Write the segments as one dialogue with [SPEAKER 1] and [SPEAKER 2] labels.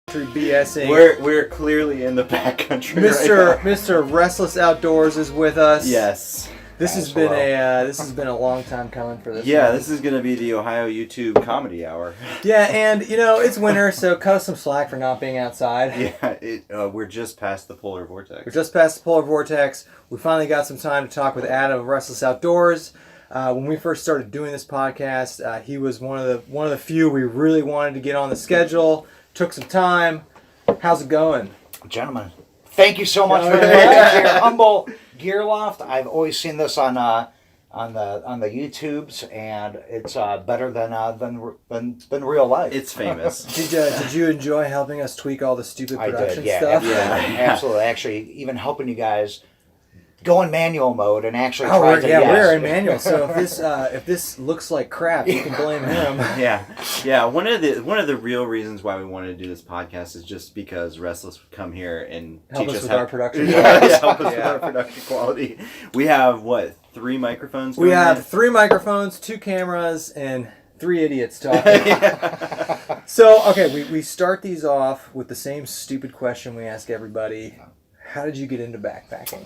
[SPEAKER 1] BSing.
[SPEAKER 2] We're clearly in the backcountry.
[SPEAKER 1] Mr. Restless Outdoors is with us.
[SPEAKER 2] Yes.
[SPEAKER 1] This has been a long time coming for this.
[SPEAKER 2] Yeah,
[SPEAKER 1] one.
[SPEAKER 2] this is gonna be the Ohio YouTube Comedy Hour.
[SPEAKER 1] Yeah, and it's winter, so cut us some slack for not being outside.
[SPEAKER 2] Yeah, we're just past the polar vortex.
[SPEAKER 1] We finally got some time to talk with Adam of Restless Outdoors. When we first started doing this podcast, he was one of the few we really wanted to get on the schedule. Took some time. How's it going?
[SPEAKER 3] Gentlemen, thank you so much for inviting me to your humble gear loft. I've always seen this on the YouTubes, and it's better than real life.
[SPEAKER 2] It's famous.
[SPEAKER 1] Did you enjoy helping us tweak all the stupid production
[SPEAKER 3] stuff?
[SPEAKER 1] Yeah,
[SPEAKER 3] absolutely. Actually, even helping you guys go in manual mode and actually
[SPEAKER 1] we're in manual. So if this looks like crap, you can blame him.
[SPEAKER 2] Yeah. One of the real reasons why we wanted to do this podcast is just because Restless would come here and
[SPEAKER 1] help
[SPEAKER 2] teach
[SPEAKER 1] us with
[SPEAKER 2] how
[SPEAKER 1] our production.
[SPEAKER 2] Help us with our production quality. We have 3 microphones.
[SPEAKER 1] We have 3 microphones, 2 cameras, and 3 idiots talking. So we start these off with the same stupid question we ask everybody: how did you get into backpacking?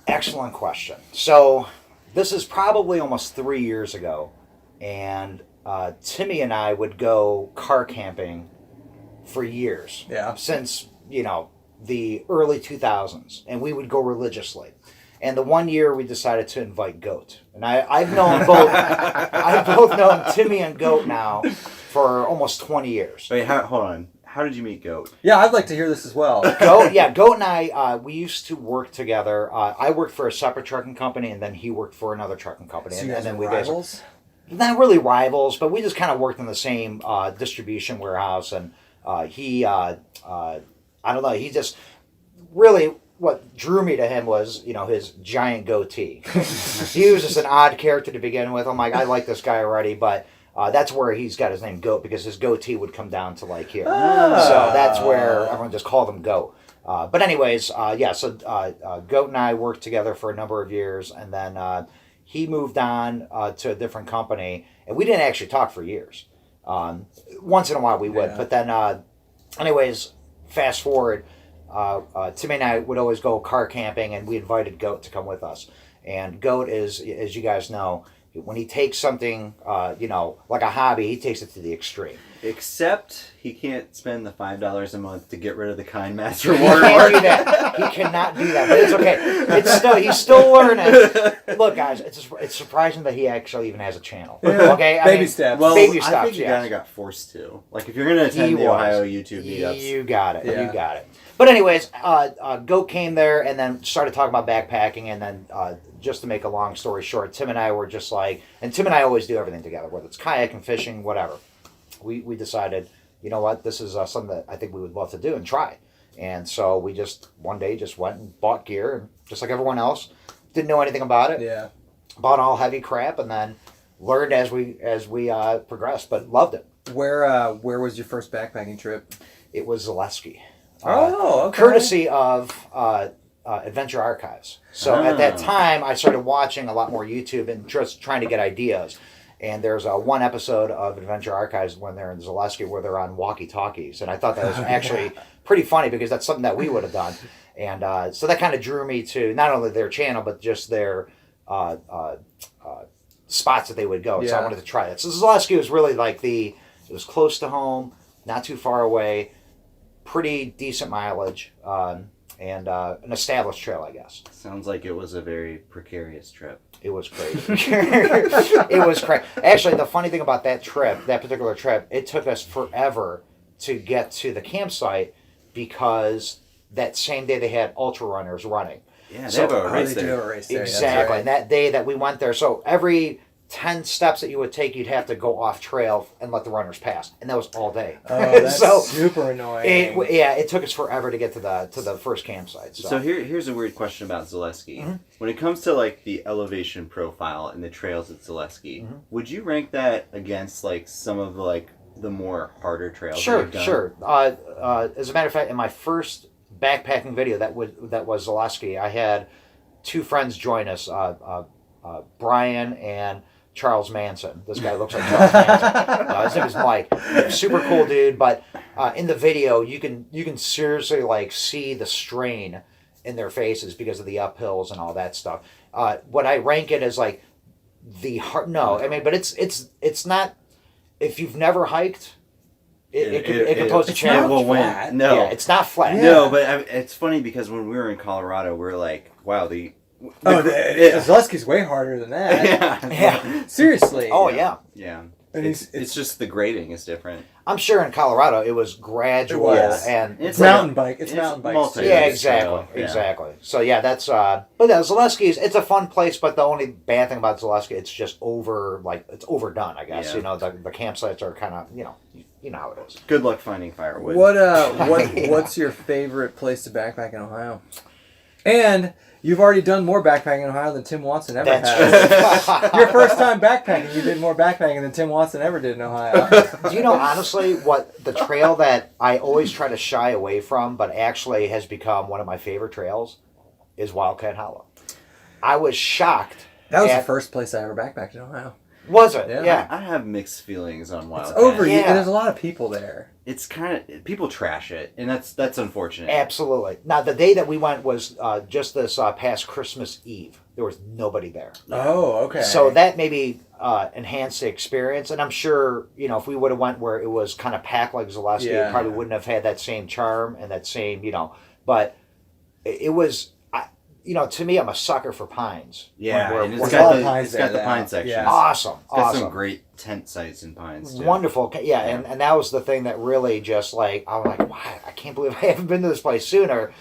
[SPEAKER 3] Excellent question. So this is probably almost 3 years ago, and Timmy and I would go car camping for years.
[SPEAKER 1] Yeah.
[SPEAKER 3] Since, the early 2000s, and we would go religiously. And the one year we decided to invite Goat. And I've known both I've both known Timmy and Goat now for almost 20 years.
[SPEAKER 2] Wait, hold on. How did you meet Goat?
[SPEAKER 1] Yeah, I'd like to hear this as well.
[SPEAKER 3] Goat and I, we used to work together. I worked for a separate trucking company, and then he worked for another trucking company.
[SPEAKER 1] So
[SPEAKER 3] and
[SPEAKER 1] you guys
[SPEAKER 3] then
[SPEAKER 1] were rivals?
[SPEAKER 3] Not really rivals, but we just kind of worked in the same distribution warehouse. And he, I don't know, he just really, what drew me to him was, his giant goatee. He was just an odd character to begin with. I'm like, I like this guy already, but... that's where he's got his name Goat, because his goatee would come down to like here. So that's where everyone just called him Goat. But anyways, Goat and I worked together for a number of years, and then he moved on to a different company, and we didn't actually talk for years. Once in a while we would, but then anyways, fast forward, Timmy and I would always go car camping, and we invited Goat to come with us. And Goat is, as you guys know, when he takes something, like a hobby, he takes it to the extreme.
[SPEAKER 2] Except he can't spend the $5 a month to get rid of the Kind Master
[SPEAKER 3] He can't do that. He cannot do that, but it's okay. He's still learning. Look, guys, it's surprising that he actually even has a channel.
[SPEAKER 1] Yeah.
[SPEAKER 3] Okay,
[SPEAKER 1] baby steps.
[SPEAKER 2] Well,
[SPEAKER 3] baby steps.
[SPEAKER 2] I think he kind of got forced to. Like, if you're going to attend the Ohio YouTube meetups,
[SPEAKER 3] you got it.
[SPEAKER 1] Yeah.
[SPEAKER 3] You got it. But anyways, Goat came there and then started talking about backpacking, and then just to make a long story short, Tim and I were just like, and Tim and I always do everything together, whether it's kayaking, fishing, whatever. We decided, you know what, this is something that I think we would love to do and try. And so we just one day just went and bought gear, and just like everyone else, didn't know anything about it.
[SPEAKER 1] Yeah.
[SPEAKER 3] Bought all heavy crap, and then learned as we progressed, but loved it.
[SPEAKER 1] Where was your first backpacking trip?
[SPEAKER 3] It was Zaleski.
[SPEAKER 1] Okay.
[SPEAKER 3] Courtesy of Adventure Archives. So at that time, I started watching a lot more YouTube and just trying to get ideas. And there's one episode of Adventure Archives when they're in Zaleski where they're on walkie-talkies. And I thought that was actually pretty funny, because that's something that we would have done. And so that kind of drew me to not only their channel, but just their spots that they would go. Yeah. So I wanted to try that. So Zaleski was really like it was close to home, not too far away, pretty decent mileage, and an established trail, I guess.
[SPEAKER 2] Sounds like it was a very precarious trip.
[SPEAKER 3] It was crazy. It was crazy. Actually, the funny thing about that particular trip, it took us forever to get to the campsite, because that same day they had ultra runners running.
[SPEAKER 2] Yeah, they have a race there.
[SPEAKER 1] Do a race there.
[SPEAKER 3] Exactly.
[SPEAKER 1] Right.
[SPEAKER 3] And that day that we went there, so every 10 steps that you would take, you'd have to go off trail and let the runners pass, and that was all day.
[SPEAKER 1] Oh, that's super annoying.
[SPEAKER 3] It took us forever to get to the first campsite.
[SPEAKER 2] So here's a weird question about Zaleski. Mm-hmm. When it comes to like the elevation profile and the trails at Zaleski, mm-hmm. would you rank that against like some of the more harder trails?
[SPEAKER 3] Sure. As a matter of fact, in my first backpacking video that was Zaleski, I had 2 friends join us, Brian and Charles Manson. This guy looks like Charles Manson. His name is Mike. Super cool dude, but in the video, you can seriously like see the strain in their faces because of the uphills and all that stuff. What I rank it as like the hard. No, I mean, but it's not. If you've never hiked, it could pose a challenge.
[SPEAKER 2] No,
[SPEAKER 3] yeah, it's not flat.
[SPEAKER 2] Yeah. No, but it's funny because when we were in Colorado, we were like, wow, the
[SPEAKER 1] Zaleski's way harder than that.
[SPEAKER 3] Yeah.
[SPEAKER 1] Seriously.
[SPEAKER 3] Oh yeah.
[SPEAKER 2] Yeah.
[SPEAKER 1] And
[SPEAKER 2] it's just the grading is different.
[SPEAKER 3] I'm sure in Colorado it was gradual and
[SPEAKER 1] it's mountain bike. It's mountain bike.
[SPEAKER 3] Yeah, exactly. So yeah, that's but yeah, Zaleski's it's a fun place, but the only bad thing about Zaleski, it's just it's overdone, I guess.
[SPEAKER 2] Yeah.
[SPEAKER 3] You know, the campsites are kind of, you know how it is.
[SPEAKER 2] Good luck finding firewood.
[SPEAKER 1] What's your favorite place to backpack in Ohio? And you've already done more backpacking in Ohio than Tim Watson ever has. Your first time backpacking, you did more backpacking than Tim Watson ever did in Ohio.
[SPEAKER 3] Do you know, honestly, what the trail that I always try to shy away from, but actually has become one of my favorite trails, is Wildcat Hollow. I was shocked.
[SPEAKER 1] That was the first place I ever backpacked in Ohio.
[SPEAKER 3] Was it?
[SPEAKER 1] Yeah.
[SPEAKER 2] I have mixed feelings on Wildcat.
[SPEAKER 1] It's over.
[SPEAKER 3] Yeah.
[SPEAKER 1] And there's a lot of people there.
[SPEAKER 2] It's kind of people trash it, and that's unfortunate.
[SPEAKER 3] Absolutely. Now, the day that we went was just this past Christmas Eve. There was nobody there.
[SPEAKER 1] Oh, okay.
[SPEAKER 3] So that maybe enhanced the experience, and I'm sure if we would have went where it was kind of packed like Zaleski, it probably wouldn't have had that same charm and that same But it was. To me, I'm a sucker for pines.
[SPEAKER 2] Yeah, and
[SPEAKER 1] it's got
[SPEAKER 2] the pine section.
[SPEAKER 1] Yeah.
[SPEAKER 3] Awesome.
[SPEAKER 2] It's got some great tent sites in pines, too.
[SPEAKER 3] Wonderful. Yeah, and that was the thing that really just like, I was like, wow, I can't believe I haven't been to this place sooner.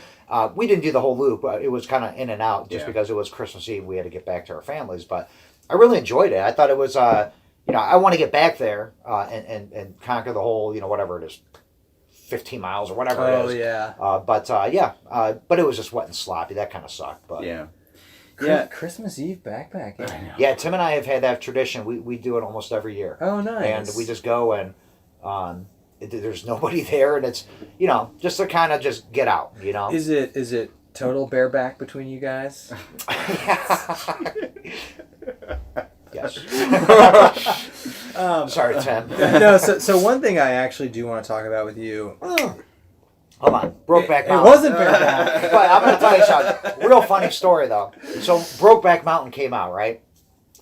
[SPEAKER 3] We didn't do the whole loop. It was kind of in and out just because it was Christmas Eve. We had to get back to our families. But I really enjoyed it. I thought it was, I want to get back there and conquer the whole, whatever it is, 15 miles or whatever it is.
[SPEAKER 1] Oh, yeah.
[SPEAKER 3] But it was just wet and sloppy. That kind of sucked. But
[SPEAKER 2] yeah.
[SPEAKER 1] Christmas Eve backpacking.
[SPEAKER 3] Yeah, Tim and I have had that tradition. We do it almost every year.
[SPEAKER 1] Oh, nice.
[SPEAKER 3] And we just go and there's nobody there, and it's just to kind of just get out.
[SPEAKER 1] Is it total bareback between you guys?
[SPEAKER 3] Yes. Sorry, Tim.
[SPEAKER 1] No. So one thing I actually do want to talk about with you.
[SPEAKER 3] Hold on, Brokeback Mountain.
[SPEAKER 1] It wasn't bareback.
[SPEAKER 3] But I'm going to tell you something. Real funny story though. So Brokeback Mountain came out, right?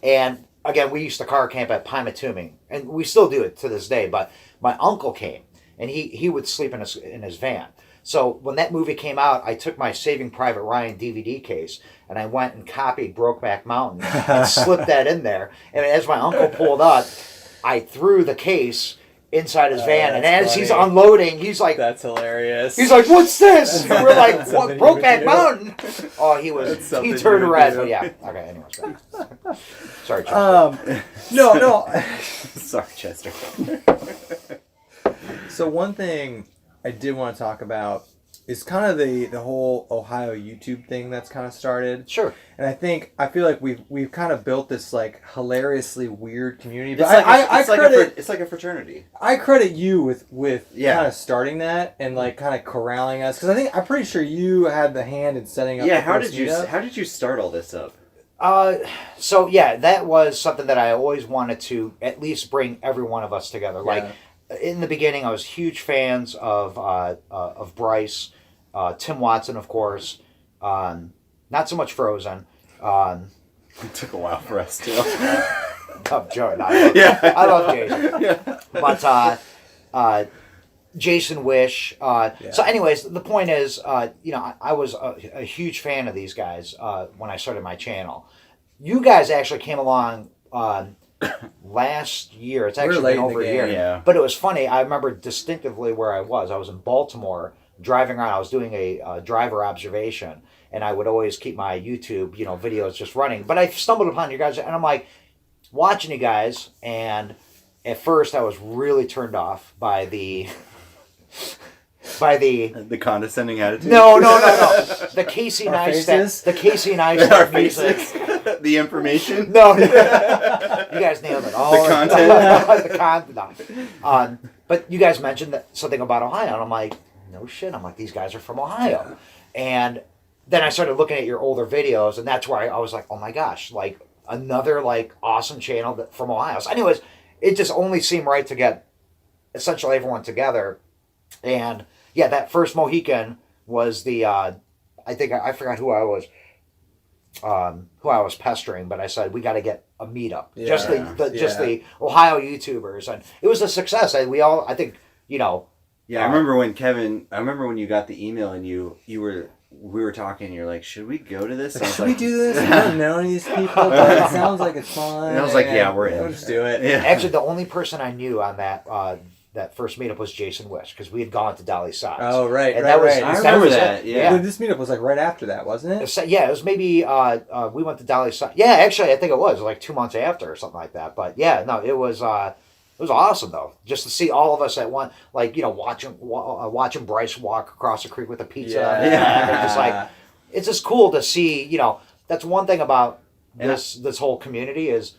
[SPEAKER 3] And again, we used to car camp at Pymatuming, and we still do it to this day. But my uncle came, and he would sleep in his van. So when that movie came out, I took my Saving Private Ryan DVD case and I went and copied Brokeback Mountain and slipped that in there. And as my uncle pulled up, I threw the case inside his van, and as he's unloading, he's like,
[SPEAKER 1] "That's hilarious."
[SPEAKER 3] He's like, "What's this?" And we're like, "What? Brokeback Mountain?" Oh, he turned red. But yeah. Okay. Anyways, sorry, Chester.
[SPEAKER 1] No.
[SPEAKER 2] Sorry, Chester.
[SPEAKER 1] So one thing I did want to talk about is kind of the whole Ohio YouTube thing that's kind of started.
[SPEAKER 3] Sure.
[SPEAKER 1] And I feel like we've kind of built this like hilariously weird community. But
[SPEAKER 2] it's like a fraternity.
[SPEAKER 1] I credit you with
[SPEAKER 2] Yeah.
[SPEAKER 1] kind of starting that and like kind of corralling us, because I'm pretty sure you had the hand in setting up.
[SPEAKER 2] Yeah.
[SPEAKER 1] the
[SPEAKER 2] How
[SPEAKER 1] first
[SPEAKER 2] did you
[SPEAKER 1] meetup.
[SPEAKER 2] start all this up?
[SPEAKER 3] So yeah, that was something that I always wanted to at least bring every one of us together.
[SPEAKER 1] Yeah.
[SPEAKER 3] Like in the beginning, I was huge fans of Bryce, Tim Watson, of course. Not so much Frozen.
[SPEAKER 2] It took a while for us too.
[SPEAKER 3] Joe, I love Jason.
[SPEAKER 2] Yeah.
[SPEAKER 3] But Jason Wish. So anyways, the point is, I was a huge fan of these guys when I started my channel. You guys actually came along last year. It's actually been over a year.
[SPEAKER 2] Yeah.
[SPEAKER 3] But it was funny. I remember distinctively where I was. I was in Baltimore driving around. I was doing a driver observation, and I would always keep my YouTube, videos just running. But I stumbled upon you guys, and I'm like watching you guys, and at first I was really turned off by the
[SPEAKER 2] condescending attitude.
[SPEAKER 3] No. The Casey
[SPEAKER 1] faces?
[SPEAKER 3] Neistat music.
[SPEAKER 2] The information.
[SPEAKER 3] No. You guys nailed it.
[SPEAKER 2] The content.
[SPEAKER 3] The content. But you guys mentioned something about Ohio, and I'm like, no shit. I'm like, these guys are from Ohio. And then I started looking at your older videos, and that's where I was like, oh my gosh, like another like awesome channel from Ohio. So anyways, it just only seemed right to get essentially everyone together And yeah, that first Mohican was the I think I forgot who I was pestering, but I said we got to get a meetup. Just the Ohio YouTubers, and it was a success. I think
[SPEAKER 2] Yeah, I remember when you got the email and we were talking and you're like, should we go to this?
[SPEAKER 1] Like, should we do this? I don't know any of these people, but it sounds like it's fun.
[SPEAKER 2] And I was like, yeah, we're in.
[SPEAKER 1] We'll just do it.
[SPEAKER 2] Yeah.
[SPEAKER 3] Actually, the only person I knew on that first meetup was Jason Wish, because we had gone to Dolly Sides.
[SPEAKER 1] Oh, right,
[SPEAKER 3] and
[SPEAKER 1] right,
[SPEAKER 3] right.
[SPEAKER 2] I remember that. Yeah.
[SPEAKER 1] This meetup was like right after that, wasn't it?
[SPEAKER 3] Yeah, it was maybe we went to Dolly Sides. Yeah, actually, I think it was like 2 months after or something like that. But yeah, no, it was awesome though, just to see all of us at one, like watching Bryce walk across the creek with a pizza.
[SPEAKER 1] Yeah.
[SPEAKER 3] It's just cool to see. That's one thing about this whole community is.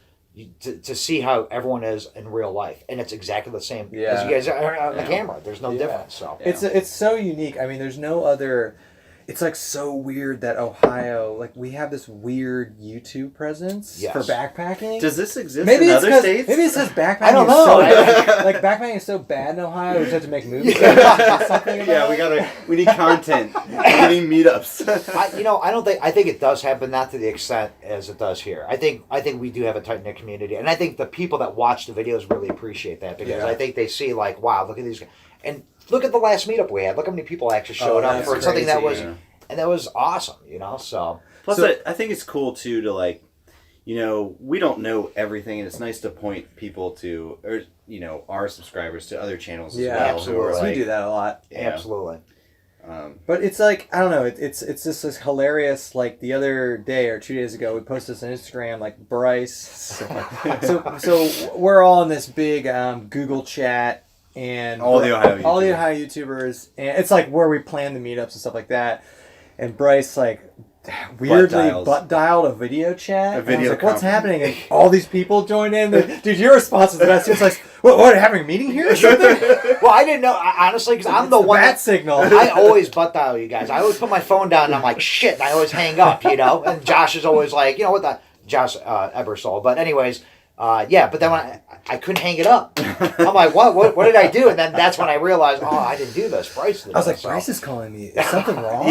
[SPEAKER 3] To see how everyone is in real life, and it's exactly the same as you guys are on the camera. There's no difference. So
[SPEAKER 1] it's so unique. I mean, there's no other. It's like so weird that Ohio, like we have this weird YouTube presence for backpacking.
[SPEAKER 2] Does this exist in other states?
[SPEAKER 1] Maybe it says backpacking.
[SPEAKER 3] I don't know.
[SPEAKER 1] Like backpacking is so bad in Ohio, we just have to make movies.
[SPEAKER 2] We need content. We need meetups.
[SPEAKER 3] I think it does happen, not to the extent as it does here. I think we do have a tight knit community, and I think the people that watch the videos really appreciate that, because I think they see like, wow, look at these guys. And look at the last meetup we had. Look how many people actually showed up for something that was, and that was awesome, So
[SPEAKER 2] plus, I think it's cool too to like, we don't know everything, and it's nice to point people to, or our subscribers to other channels as well.
[SPEAKER 3] Absolutely.
[SPEAKER 1] We do that a lot.
[SPEAKER 3] Absolutely.
[SPEAKER 1] But it's like, I don't know, it's just this hilarious, like the other day or 2 days ago, we posted this on Instagram, like Bryce. So we're all in this big Google chat. And
[SPEAKER 2] all the Ohio
[SPEAKER 1] YouTubers, and it's like where we plan the meetups and stuff like that. And Bryce like weirdly butt dialed a video chat. I was like, what's happening? And all these people joined in. Dude, your response was the best. It's like, what, having a meeting here or something?
[SPEAKER 3] Well, I didn't know, honestly, because I'm the one.
[SPEAKER 1] Bat signal.
[SPEAKER 3] I always butt dial you guys. I always put my phone down and I'm like, shit, and I always hang up, And Josh is always like, Josh Ebersol. But anyways. But then when I couldn't hang it up, I'm like, what did I do? And then that's when I realized, I didn't do this. Bryce did.
[SPEAKER 1] I was like, Bryce is calling me. Is something wrong?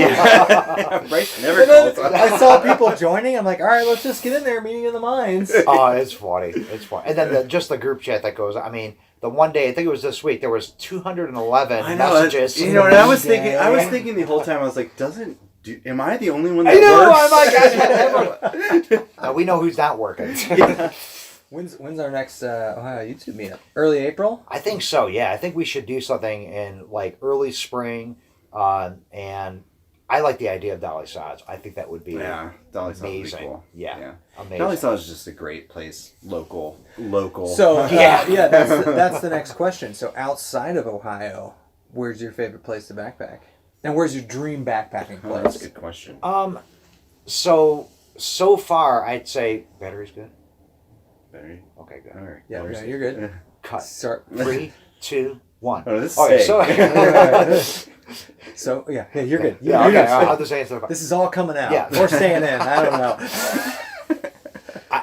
[SPEAKER 2] Bryce never calls.
[SPEAKER 1] I saw people joining. I'm like, all right, let's just get in there. Meeting of the minds.
[SPEAKER 3] Oh, it's funny. It's funny. And then just the group chat that goes. I mean, the one day, I think it was this week, there was 211 messages.
[SPEAKER 2] And I was thinking the whole time, I was like, am I the only one that works?
[SPEAKER 3] I'm like, we know who's not working.
[SPEAKER 1] When's our next Ohio YouTube meetup? Early April?
[SPEAKER 3] I think so, yeah. I think we should do something in like early spring. And I like the idea of Dolly Sides. I think that would be
[SPEAKER 2] Dolly Sides would be cool.
[SPEAKER 3] Yeah. Amazing.
[SPEAKER 2] Dolly Sides is just a great place. Local.
[SPEAKER 1] So, that's the next question. So outside of Ohio, where's your favorite place to backpack? And where's your dream backpacking place?
[SPEAKER 2] That's a good question.
[SPEAKER 3] So far, I'd say battery's good.
[SPEAKER 2] Battery.
[SPEAKER 3] Okay, good.
[SPEAKER 2] All right.
[SPEAKER 1] Yeah, you're good.
[SPEAKER 3] Cut.
[SPEAKER 1] Start.
[SPEAKER 3] 3, 2, 1.
[SPEAKER 2] Oh, this is
[SPEAKER 1] So you're good. You're
[SPEAKER 3] okay.
[SPEAKER 1] good.
[SPEAKER 3] I'll just answer the question.
[SPEAKER 1] This is all coming out.
[SPEAKER 3] Yeah.
[SPEAKER 1] We're staying in. I don't know.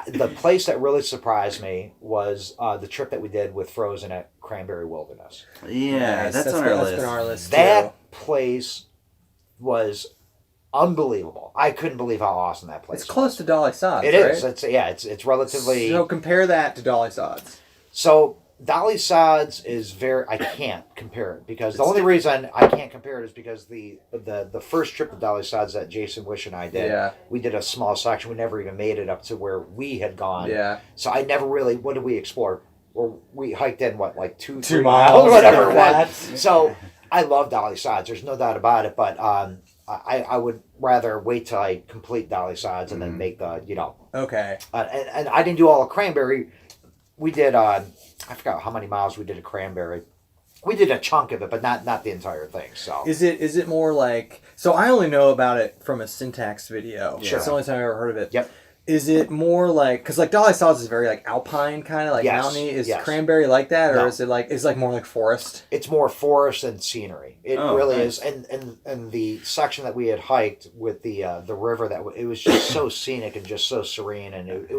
[SPEAKER 3] The place that really surprised me was the trip that we did with Frozen at Cranberry Wilderness.
[SPEAKER 2] Yeah,
[SPEAKER 1] Nice.
[SPEAKER 2] that's on our list.
[SPEAKER 1] That's been our list
[SPEAKER 3] That place was unbelievable. I couldn't believe how awesome that place was.
[SPEAKER 1] It's close to Dolly Sods,
[SPEAKER 3] It
[SPEAKER 1] right?
[SPEAKER 3] is. It's relatively...
[SPEAKER 1] So compare that to Dolly Sods.
[SPEAKER 3] So Dolly Sods is I can't compare it, because the only reason I can't compare it is because the first trip to Dolly Sods that Jason Wish and I did, we did a small section. We never even made it up to where we had gone.
[SPEAKER 1] Yeah.
[SPEAKER 3] So I never really... What did we explore? Or we hiked in, like 2
[SPEAKER 1] 3
[SPEAKER 3] miles,
[SPEAKER 1] miles,
[SPEAKER 3] whatever it was.
[SPEAKER 1] that.
[SPEAKER 3] So I love Dolly Sods. There's no doubt about it. But I would rather wait till I complete Dolly Sods and then make the,
[SPEAKER 1] Okay.
[SPEAKER 3] And I didn't do all of Cranberry. We did, I forgot how many miles we did at Cranberry. We did a chunk of it, but not the entire thing. So
[SPEAKER 1] Is it more like... So I only know about it from a Syntax video.
[SPEAKER 3] Sure.
[SPEAKER 1] That's the only time I've ever heard of it.
[SPEAKER 3] Yep.
[SPEAKER 1] Is it more like... Because like Dolly Sods is very like alpine kind of, like mountainy. Is Cranberry like that? Or
[SPEAKER 3] No.
[SPEAKER 1] is it like more like forest?
[SPEAKER 3] It's more forest and scenery. It really is. And the section that we had hiked with the river, it was just so scenic and just so serene, and it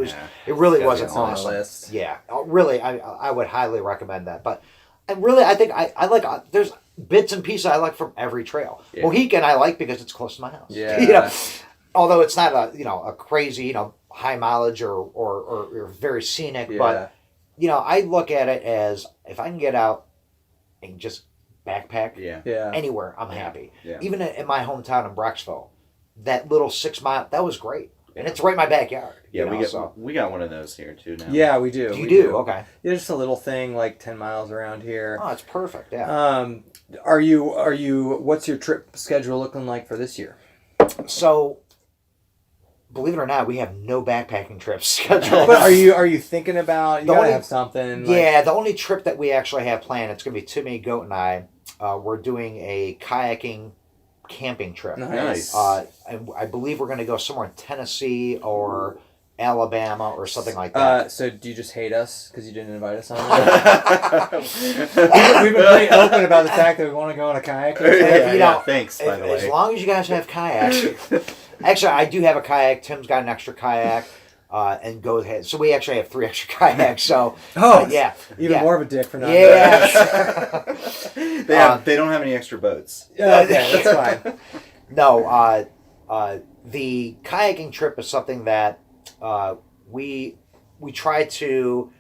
[SPEAKER 3] really was
[SPEAKER 1] It's on the
[SPEAKER 3] awesome.
[SPEAKER 1] list.
[SPEAKER 3] Yeah, really, I would highly recommend that. But and really, I think I like there's bits and pieces I like from every trail.
[SPEAKER 2] Yeah.
[SPEAKER 3] Mohican I like because it's close to my house.
[SPEAKER 1] Yeah.
[SPEAKER 3] You know, although it's not a crazy high mileage or very scenic, but I look at it as if I can get out and just backpack anywhere, I'm happy.
[SPEAKER 2] Yeah.
[SPEAKER 3] Even in my hometown in Brecksville, that little 6 mile, that was great. And it's right in my backyard.
[SPEAKER 2] Yeah, we got one of those here too now.
[SPEAKER 1] Yeah, we do.
[SPEAKER 3] You do? Okay.
[SPEAKER 1] Yeah, just a little thing like 10 miles around here.
[SPEAKER 3] Oh, it's perfect. Yeah.
[SPEAKER 1] Are you? What's your trip schedule looking like for this year?
[SPEAKER 3] So, believe it or not, we have no backpacking trips scheduled.
[SPEAKER 1] But are you thinking about? You
[SPEAKER 3] The
[SPEAKER 1] gotta
[SPEAKER 3] only-
[SPEAKER 1] have something.
[SPEAKER 3] Yeah, the only trip that we actually have planned, it's going to be Timmy, Goat, and I. We're doing a kayaking camping trip.
[SPEAKER 1] Nice.
[SPEAKER 3] And I believe we're going to go somewhere in Tennessee or Alabama or something like that.
[SPEAKER 1] So do you just hate us because you didn't invite us on that? We've been pretty open about the fact that we want to go on a kayak.
[SPEAKER 2] Thanks, by the way.
[SPEAKER 3] As long as you guys have kayaks. Actually, I do have a kayak. Tim's got an extra kayak. And go ahead. So we actually have 3 extra kayaks. So yeah,
[SPEAKER 1] even more of a dick for not.
[SPEAKER 3] Yeah.
[SPEAKER 2] They don't have any extra boats.
[SPEAKER 1] Yeah, okay, that's fine.
[SPEAKER 3] No, the kayaking trip is something that we try to.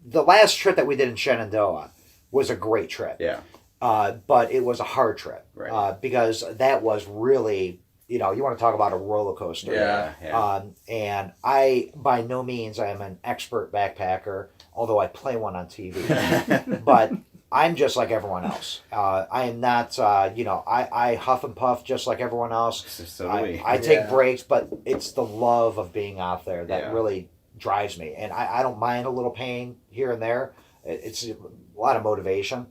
[SPEAKER 3] The last trip that we did in Shenandoah was a great trip.
[SPEAKER 2] Yeah.
[SPEAKER 3] But it was a hard trip.
[SPEAKER 2] Right.
[SPEAKER 3] Because that was really, you want to talk about a roller coaster.
[SPEAKER 2] Yeah.
[SPEAKER 3] And I, by no means, I am an expert backpacker, although I play one on TV. But I'm just like everyone else. I am not, I huff and puff just like everyone else.
[SPEAKER 2] So do we.
[SPEAKER 3] I take breaks, but it's the love of being out there that really drives me. And I don't mind a little pain here and there. It's a lot of motivation.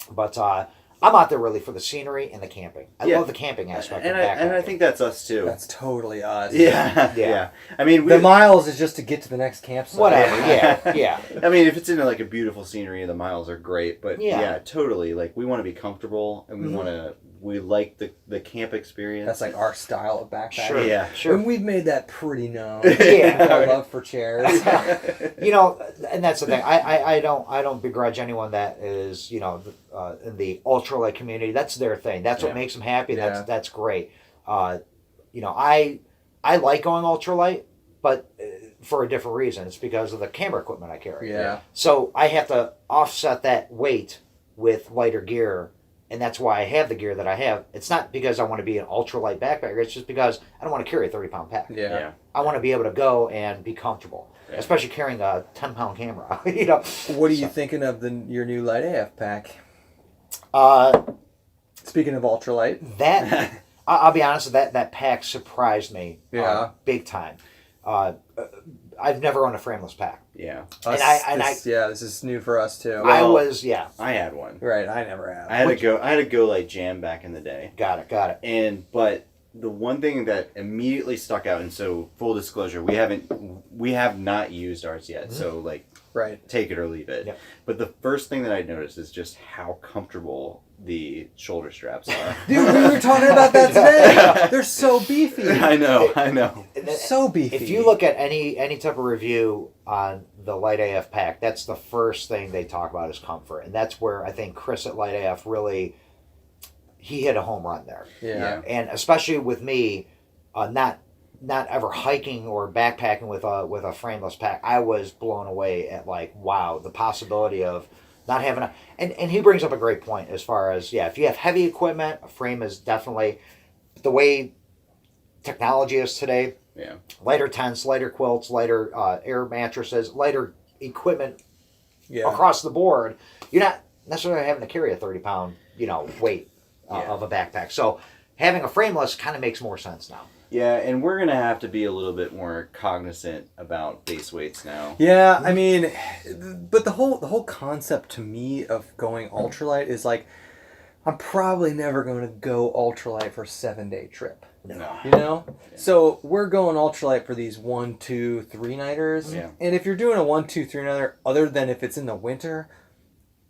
[SPEAKER 3] But I'm out there really for the scenery and the camping. I love the camping aspect of backpacking.
[SPEAKER 2] And I think that's us too.
[SPEAKER 1] That's totally us.
[SPEAKER 2] Yeah. I mean,
[SPEAKER 1] the miles is just to get to the next campsite.
[SPEAKER 3] Whatever. Yeah.
[SPEAKER 2] I mean, if it's in like a beautiful scenery, the miles are great. But totally. Like we want to be comfortable, and we like the camp experience.
[SPEAKER 1] That's like our style of backpacking.
[SPEAKER 3] Sure. Yeah. Sure.
[SPEAKER 1] And we've made that pretty known.
[SPEAKER 3] Yeah.
[SPEAKER 1] Our love for chairs.
[SPEAKER 3] And that's the thing. I don't begrudge anyone that is in the ultralight community. That's their thing. That's what makes them happy. That's great. I like going ultralight, but for a different reason. It's because of the camera equipment I carry.
[SPEAKER 1] Yeah.
[SPEAKER 3] So I have to offset that weight with lighter gear. And that's why I have the gear that I have. It's not because I want to be an ultralight backpacker. It's just because I don't want to carry a 30-pound pack.
[SPEAKER 1] Yeah.
[SPEAKER 3] I want to be able to go and be comfortable, especially carrying a 10-pound camera.
[SPEAKER 1] What are you thinking of your new Light AF pack? Speaking of ultralight,
[SPEAKER 3] that I'll be honest, that pack surprised me. Big time. I've never owned a frameless pack.
[SPEAKER 2] Yeah.
[SPEAKER 1] This is new for us too.
[SPEAKER 2] I had one.
[SPEAKER 1] Right, I never have.
[SPEAKER 2] I had to go like jam back in the day.
[SPEAKER 3] Got it.
[SPEAKER 2] But the one thing that immediately stuck out, and so full disclosure, we have not used ours yet. Mm-hmm. So like, take it or leave it. Yep. But the first thing that I noticed is just how comfortable the shoulder straps are.
[SPEAKER 1] Dude, we were talking about that today. They're so beefy.
[SPEAKER 2] I know.
[SPEAKER 1] So beefy.
[SPEAKER 3] If you look at any type of review on the Light AF pack, that's the first thing they talk about is comfort. And that's where I think Chris at Light AF really, he hit a home run there.
[SPEAKER 1] Yeah.
[SPEAKER 3] And especially with me, not ever hiking or backpacking with a frameless pack, I was blown away at like, wow, the possibility of not having and he brings up a great point as far as if you have heavy equipment, a frame is definitely the way technology is today.
[SPEAKER 2] Yeah.
[SPEAKER 3] Lighter tents, lighter quilts, lighter air mattresses, lighter equipment across the board. You're not necessarily having to carry a 30-pound weight of a backpack. So having a frameless kind of makes more sense now.
[SPEAKER 2] Yeah, and we're going to have to be a little bit more cognizant about base weights now.
[SPEAKER 1] Yeah, I mean, but the whole concept to me of going ultralight is like, I'm probably never going to go ultralight for a 7-day trip.
[SPEAKER 2] No.
[SPEAKER 1] Yeah. So we're going ultralight for these 1, 2, 3-nighters.
[SPEAKER 2] Yeah.
[SPEAKER 1] And if you're doing a 1, 2, 3-nighter, other than if it's in the winter,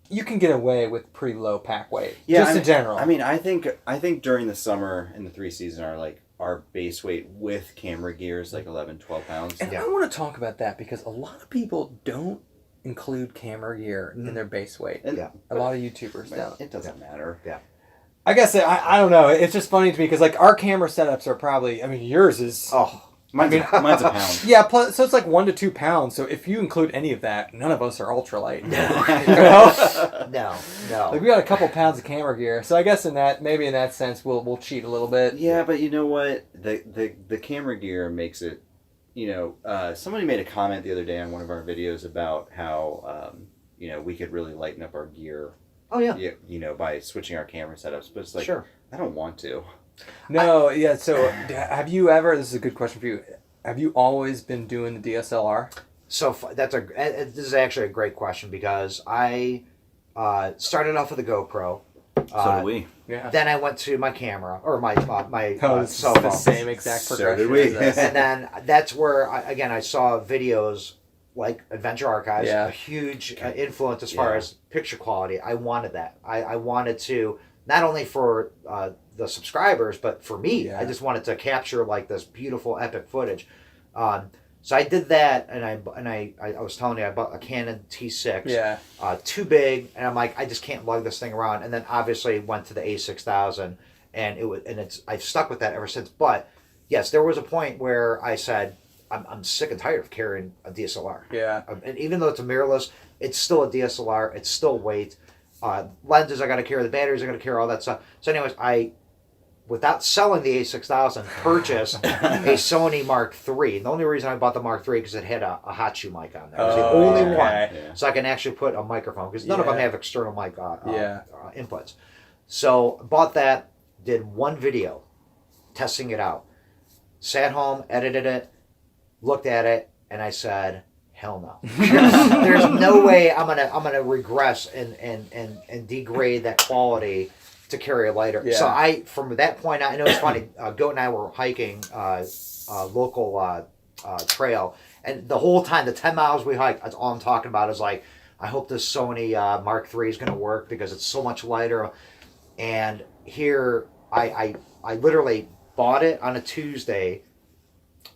[SPEAKER 1] you can get away with pretty low pack weight. Yeah, in general.
[SPEAKER 2] I mean, I think during the summer and the 3 season are like our base weight with camera gear is like 11, 12 pounds.
[SPEAKER 1] And I want to talk about that because a lot of people don't include camera gear in their base weight.
[SPEAKER 2] And,
[SPEAKER 1] a lot of YouTubers don't.
[SPEAKER 2] It doesn't matter.
[SPEAKER 3] Yeah.
[SPEAKER 1] I guess I don't know. It's just funny to me because like our camera setups are probably. I mean, yours is.
[SPEAKER 2] Mine's a pound.
[SPEAKER 1] Yeah, plus, so it's like 1 to 2 pounds. So if you include any of that, none of us are ultralight.
[SPEAKER 3] No.
[SPEAKER 1] Like we got a couple pounds of camera gear. So I guess in that sense, we'll cheat a little bit.
[SPEAKER 2] Yeah, but you know what? The camera gear makes it. Somebody made a comment the other day on one of our videos about how we could really lighten up our gear.
[SPEAKER 3] Oh yeah.
[SPEAKER 2] By switching our camera setups, but it's like I don't want to.
[SPEAKER 1] No, yeah. So, have you ever? This is a good question for you. Have you always been doing the DSLR?
[SPEAKER 3] So this is actually a great question because I started off with a GoPro.
[SPEAKER 2] So did we.
[SPEAKER 1] Yeah.
[SPEAKER 3] Then I went to my camera or my cell
[SPEAKER 1] the
[SPEAKER 3] phone.
[SPEAKER 1] same exact progression.
[SPEAKER 2] So did we.
[SPEAKER 3] And then that's where I saw videos like Adventure Archives, a huge influence as far as picture quality. I wanted that. I wanted to not only for the subscribers, but for me. I just wanted to capture like this beautiful epic footage. So I did that, and I was telling you I bought a Canon T6.
[SPEAKER 1] Yeah.
[SPEAKER 3] Too big, and I'm like I just can't lug this thing around. And then obviously went to the A6000, and I've stuck with that ever since. But yes, there was a point where I said I'm sick and tired of carrying a DSLR.
[SPEAKER 1] Yeah.
[SPEAKER 3] And even though it's a mirrorless, it's still a DSLR. It's still weight. Lenses I got to carry, the batteries I got to carry, all that stuff. So anyways, without selling the A6000, purchased a Sony Mark III. And the only reason I bought the Mark III because it had a hot shoe mic on there. It was the only one. Yeah. So I can actually put a microphone because none of them have external mic inputs. So bought that, did one video, testing it out. Sat home, edited it, looked at it, and I said, hell no. There's no way I'm gonna regress and degrade that quality to carry a lighter.
[SPEAKER 1] Yeah.
[SPEAKER 3] So from that point on, I know it's funny, Goat and I were hiking a local trail, and the whole time, the 10 miles we hiked, that's all I'm talking about is like, I hope this Sony Mark III is going to work because it's so much lighter. And here, I literally bought it on a Tuesday,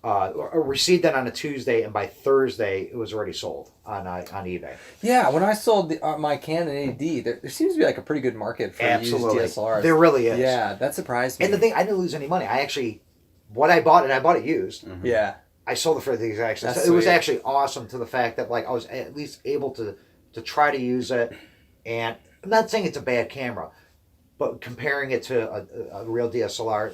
[SPEAKER 3] received it on a Tuesday, and by Thursday, it was already sold on eBay.
[SPEAKER 1] Yeah, when I sold my Canon AD, there seems to be like a pretty good market for used DSLRs.
[SPEAKER 3] There really is.
[SPEAKER 1] Yeah, that surprised me.
[SPEAKER 3] And the thing, I didn't lose any money. I bought it used.
[SPEAKER 1] Mm-hmm. Yeah.
[SPEAKER 3] I sold it for the exact same. It was actually awesome to the fact that like I was at least able to try to use it. And I'm not saying it's a bad camera, but comparing it to a real DSLR,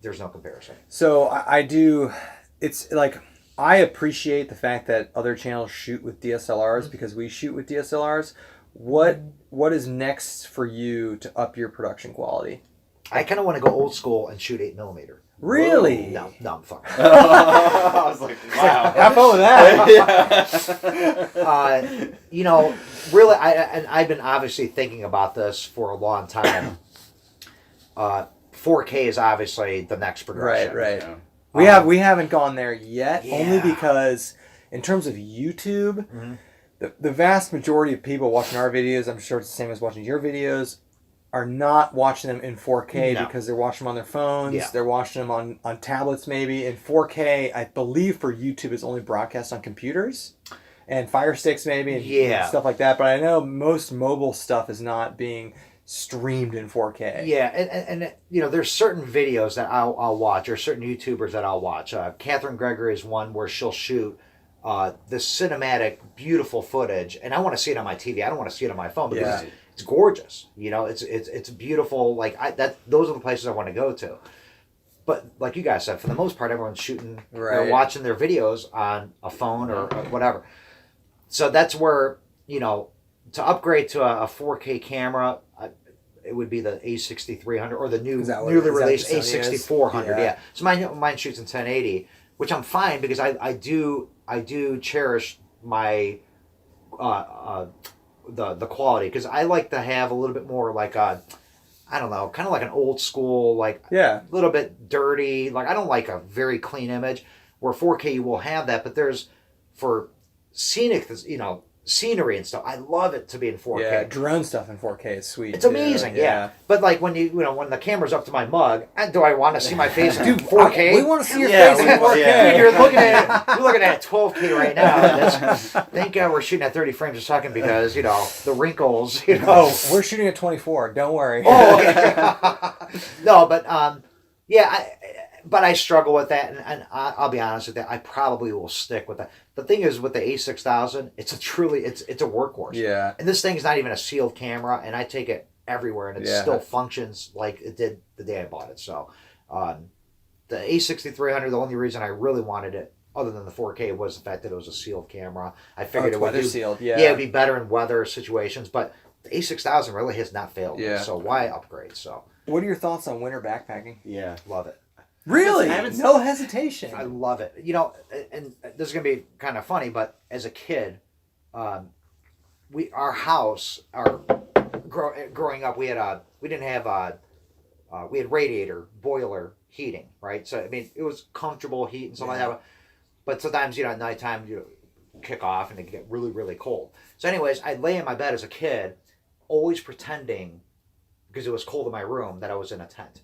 [SPEAKER 3] there's no comparison. So
[SPEAKER 1] I do. It's like I appreciate the fact that other channels shoot with DSLRs because we shoot with DSLRs. What is next for you to up your production quality?
[SPEAKER 3] I kind of want to go old school and shoot 8mm.
[SPEAKER 1] Really?
[SPEAKER 3] No, I'm fine.
[SPEAKER 2] I was like, wow.
[SPEAKER 1] Have fun with that.
[SPEAKER 3] Really, I've been obviously thinking about this for a long time. 4K is obviously the next progression.
[SPEAKER 1] Right. Yeah. We haven't gone there yet, only because in terms of YouTube, the vast majority of people watching our videos, I'm sure it's the same as watching your videos, are not watching them in 4K because they're watching them on their phones. Yeah. They're watching them on tablets maybe. In 4K, I believe for YouTube is only broadcast on computers and Fire Sticks maybe and stuff like that. But I know most mobile stuff is not being streamed in 4K. Yeah, and there's certain videos that I'll watch or certain YouTubers that I'll watch. Catherine Gregory is one where she'll shoot this cinematic, beautiful footage, and I want to see it on my TV. I don't want to see it on my phone because it's gorgeous. It's beautiful. Like those are the places I want to go to. But like you guys said, for the most part, everyone's shooting or watching their videos on a phone or whatever. So that's where to upgrade to a 4K camera, it would be the A6300 or the newly released A6400. Yeah. So mine shoots in 1080, which I'm fine because I do cherish my the quality because I like to have a little bit more like I don't know, kind of like an old school, like a little bit dirty. Like I don't like a very clean image. Where 4K you will have that, but there's for scenic,
[SPEAKER 3] scenery and stuff. I love it to be in 4K.
[SPEAKER 1] Yeah, drone stuff in 4K is sweet.
[SPEAKER 3] It's amazing, yeah. But like when when the camera's up to my mug, do I want to see my face in 4K?
[SPEAKER 1] We want to see your face in 4K.
[SPEAKER 2] Yeah.
[SPEAKER 3] Dude, you're looking at 12K right now. Thank God we're shooting at 30 frames a second because the wrinkles.
[SPEAKER 1] Oh, we're shooting at 24. Don't worry.
[SPEAKER 3] Oh, okay. No, but but I struggle with that, and I'll be honest with that. I probably will stick with that. The thing is, with the A6000, it's a workhorse.
[SPEAKER 1] Yeah.
[SPEAKER 3] And this thing's not even a sealed camera, and I take it everywhere, and it still functions like it did the day I bought it. So, the A6300, the only reason I really wanted it, other than the 4K, was the fact that it was a sealed camera. I figured it would
[SPEAKER 1] weather sealed. Yeah.
[SPEAKER 3] Yeah, it'd be better in weather situations, but the A6000 really has not failed.
[SPEAKER 1] Yeah.
[SPEAKER 3] So why upgrade? So.
[SPEAKER 1] What are your thoughts on winter backpacking?
[SPEAKER 3] Yeah, love it.
[SPEAKER 1] Really? No hesitation.
[SPEAKER 3] I love it. And this is gonna be kind of funny, but as a kid, growing up, we had radiator boiler heating, right? So I mean, it was comfortable heat and stuff like that. But sometimes at nighttime you kick off and it get really really cold. So anyways, I'd lay in my bed as a kid, always pretending because it was cold in my room that I was in a tent.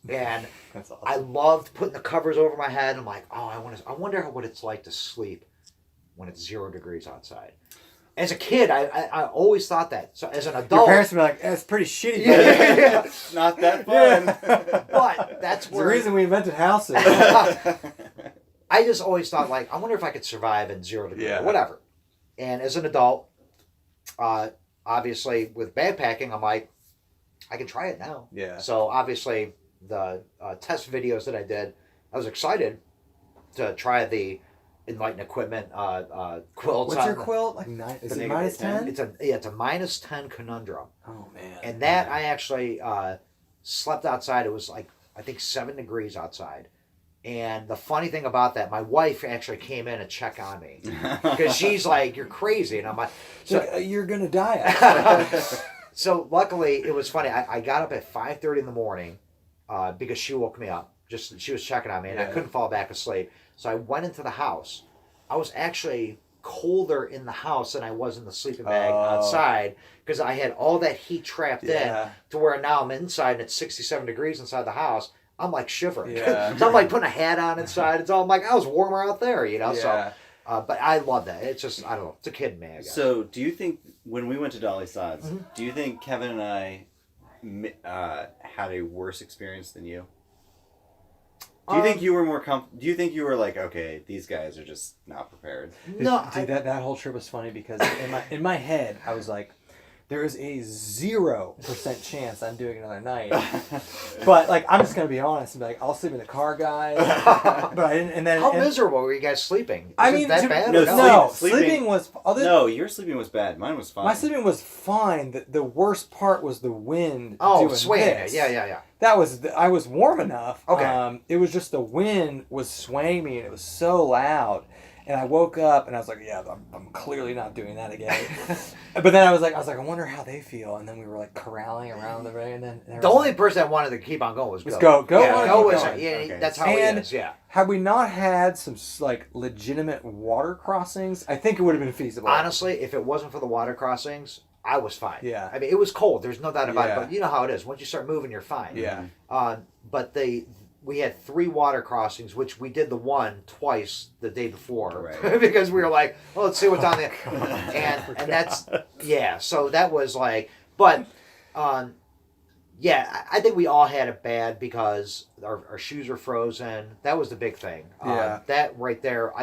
[SPEAKER 3] And
[SPEAKER 1] that's awesome.
[SPEAKER 3] I loved putting the covers over my head. I'm like, oh, I wonder what it's like to sleep when it's 0 degrees outside. As a kid, I always thought that. So as an adult,
[SPEAKER 1] your parents would be like, "It's pretty shitty."
[SPEAKER 3] Yeah.
[SPEAKER 2] It's not that fun.
[SPEAKER 3] But that's
[SPEAKER 1] where the reason we invented houses.
[SPEAKER 3] I just always thought, like, I wonder if I could survive in 0 degrees or whatever. And as an adult, obviously with backpacking, I'm like, I can try it now.
[SPEAKER 1] Yeah.
[SPEAKER 3] So obviously the test videos that I did, I was excited to try the Enlighten equipment quilts.
[SPEAKER 1] What's your quilt? Like is it minus 10?
[SPEAKER 3] It's a minus 10 conundrum.
[SPEAKER 1] Oh man.
[SPEAKER 3] And that I actually slept outside. It was like I think 7 degrees outside. And the funny thing about that, my wife actually came in and checked on me because she's like, "You're crazy," and I'm like,
[SPEAKER 1] "So you're gonna die."
[SPEAKER 3] So luckily, it was funny. I got up at 5:30 in the morning because she woke me up. She was checking on me, and I couldn't fall back asleep. So I went into the house. I was actually colder in the house than I was in the sleeping bag outside because I had all that heat trapped in to where now I'm inside and it's 67 degrees inside the house. I'm like shivering.
[SPEAKER 1] Yeah.
[SPEAKER 3] So I'm like putting a hat on inside. It's all I'm like, I was warmer out there,
[SPEAKER 1] Yeah.
[SPEAKER 3] So, but I love that. It's just, I don't know. It's a kid man.
[SPEAKER 2] So do you think when we went to Dolly Sods, do you think Kevin and I had a worse experience than you? Do you think you were more do you think you were like, okay, these guys are just not prepared?
[SPEAKER 3] No.
[SPEAKER 1] Dude, that whole trip was funny because in my head, I was like, there is a 0% chance I'm doing another night. But like, I'm just gonna be honest and be like, I'll sleep in the car, guys. But I didn't. And then
[SPEAKER 3] how miserable were you guys sleeping?
[SPEAKER 1] I mean,
[SPEAKER 3] that bad?
[SPEAKER 1] No, sleeping was.
[SPEAKER 2] No, your sleeping was bad. Mine was fine.
[SPEAKER 1] My sleeping was fine. The worst part was the wind.
[SPEAKER 3] Oh, swaying.
[SPEAKER 1] This.
[SPEAKER 3] Yeah.
[SPEAKER 1] That was. I was warm enough.
[SPEAKER 3] Okay.
[SPEAKER 1] It was just the wind was swaying me, and it was so loud. And I woke up and I was like, yeah, I'm clearly not doing that again. But then I was like, I wonder how they feel. And then we were like corralling around the ring. And then
[SPEAKER 3] the only person that wanted to keep on going was Go.
[SPEAKER 1] Go.
[SPEAKER 3] Yeah, Go was
[SPEAKER 1] okay.
[SPEAKER 3] That's how he is. Yeah.
[SPEAKER 1] Had we not had some like legitimate water crossings, I think it would have been feasible.
[SPEAKER 3] Honestly, if it wasn't for the water crossings, I was fine.
[SPEAKER 1] Yeah.
[SPEAKER 3] I mean, it was cold. There's no doubt about it. But you know how it is. Once you start moving, you're fine.
[SPEAKER 1] Yeah.
[SPEAKER 3] But we had 3 water crossings, which we did the one twice the day before because we were like, well, let's see what's on there. And that's, so that was like, but, I think we all had it bad because our shoes were frozen. That was the big thing. That right there,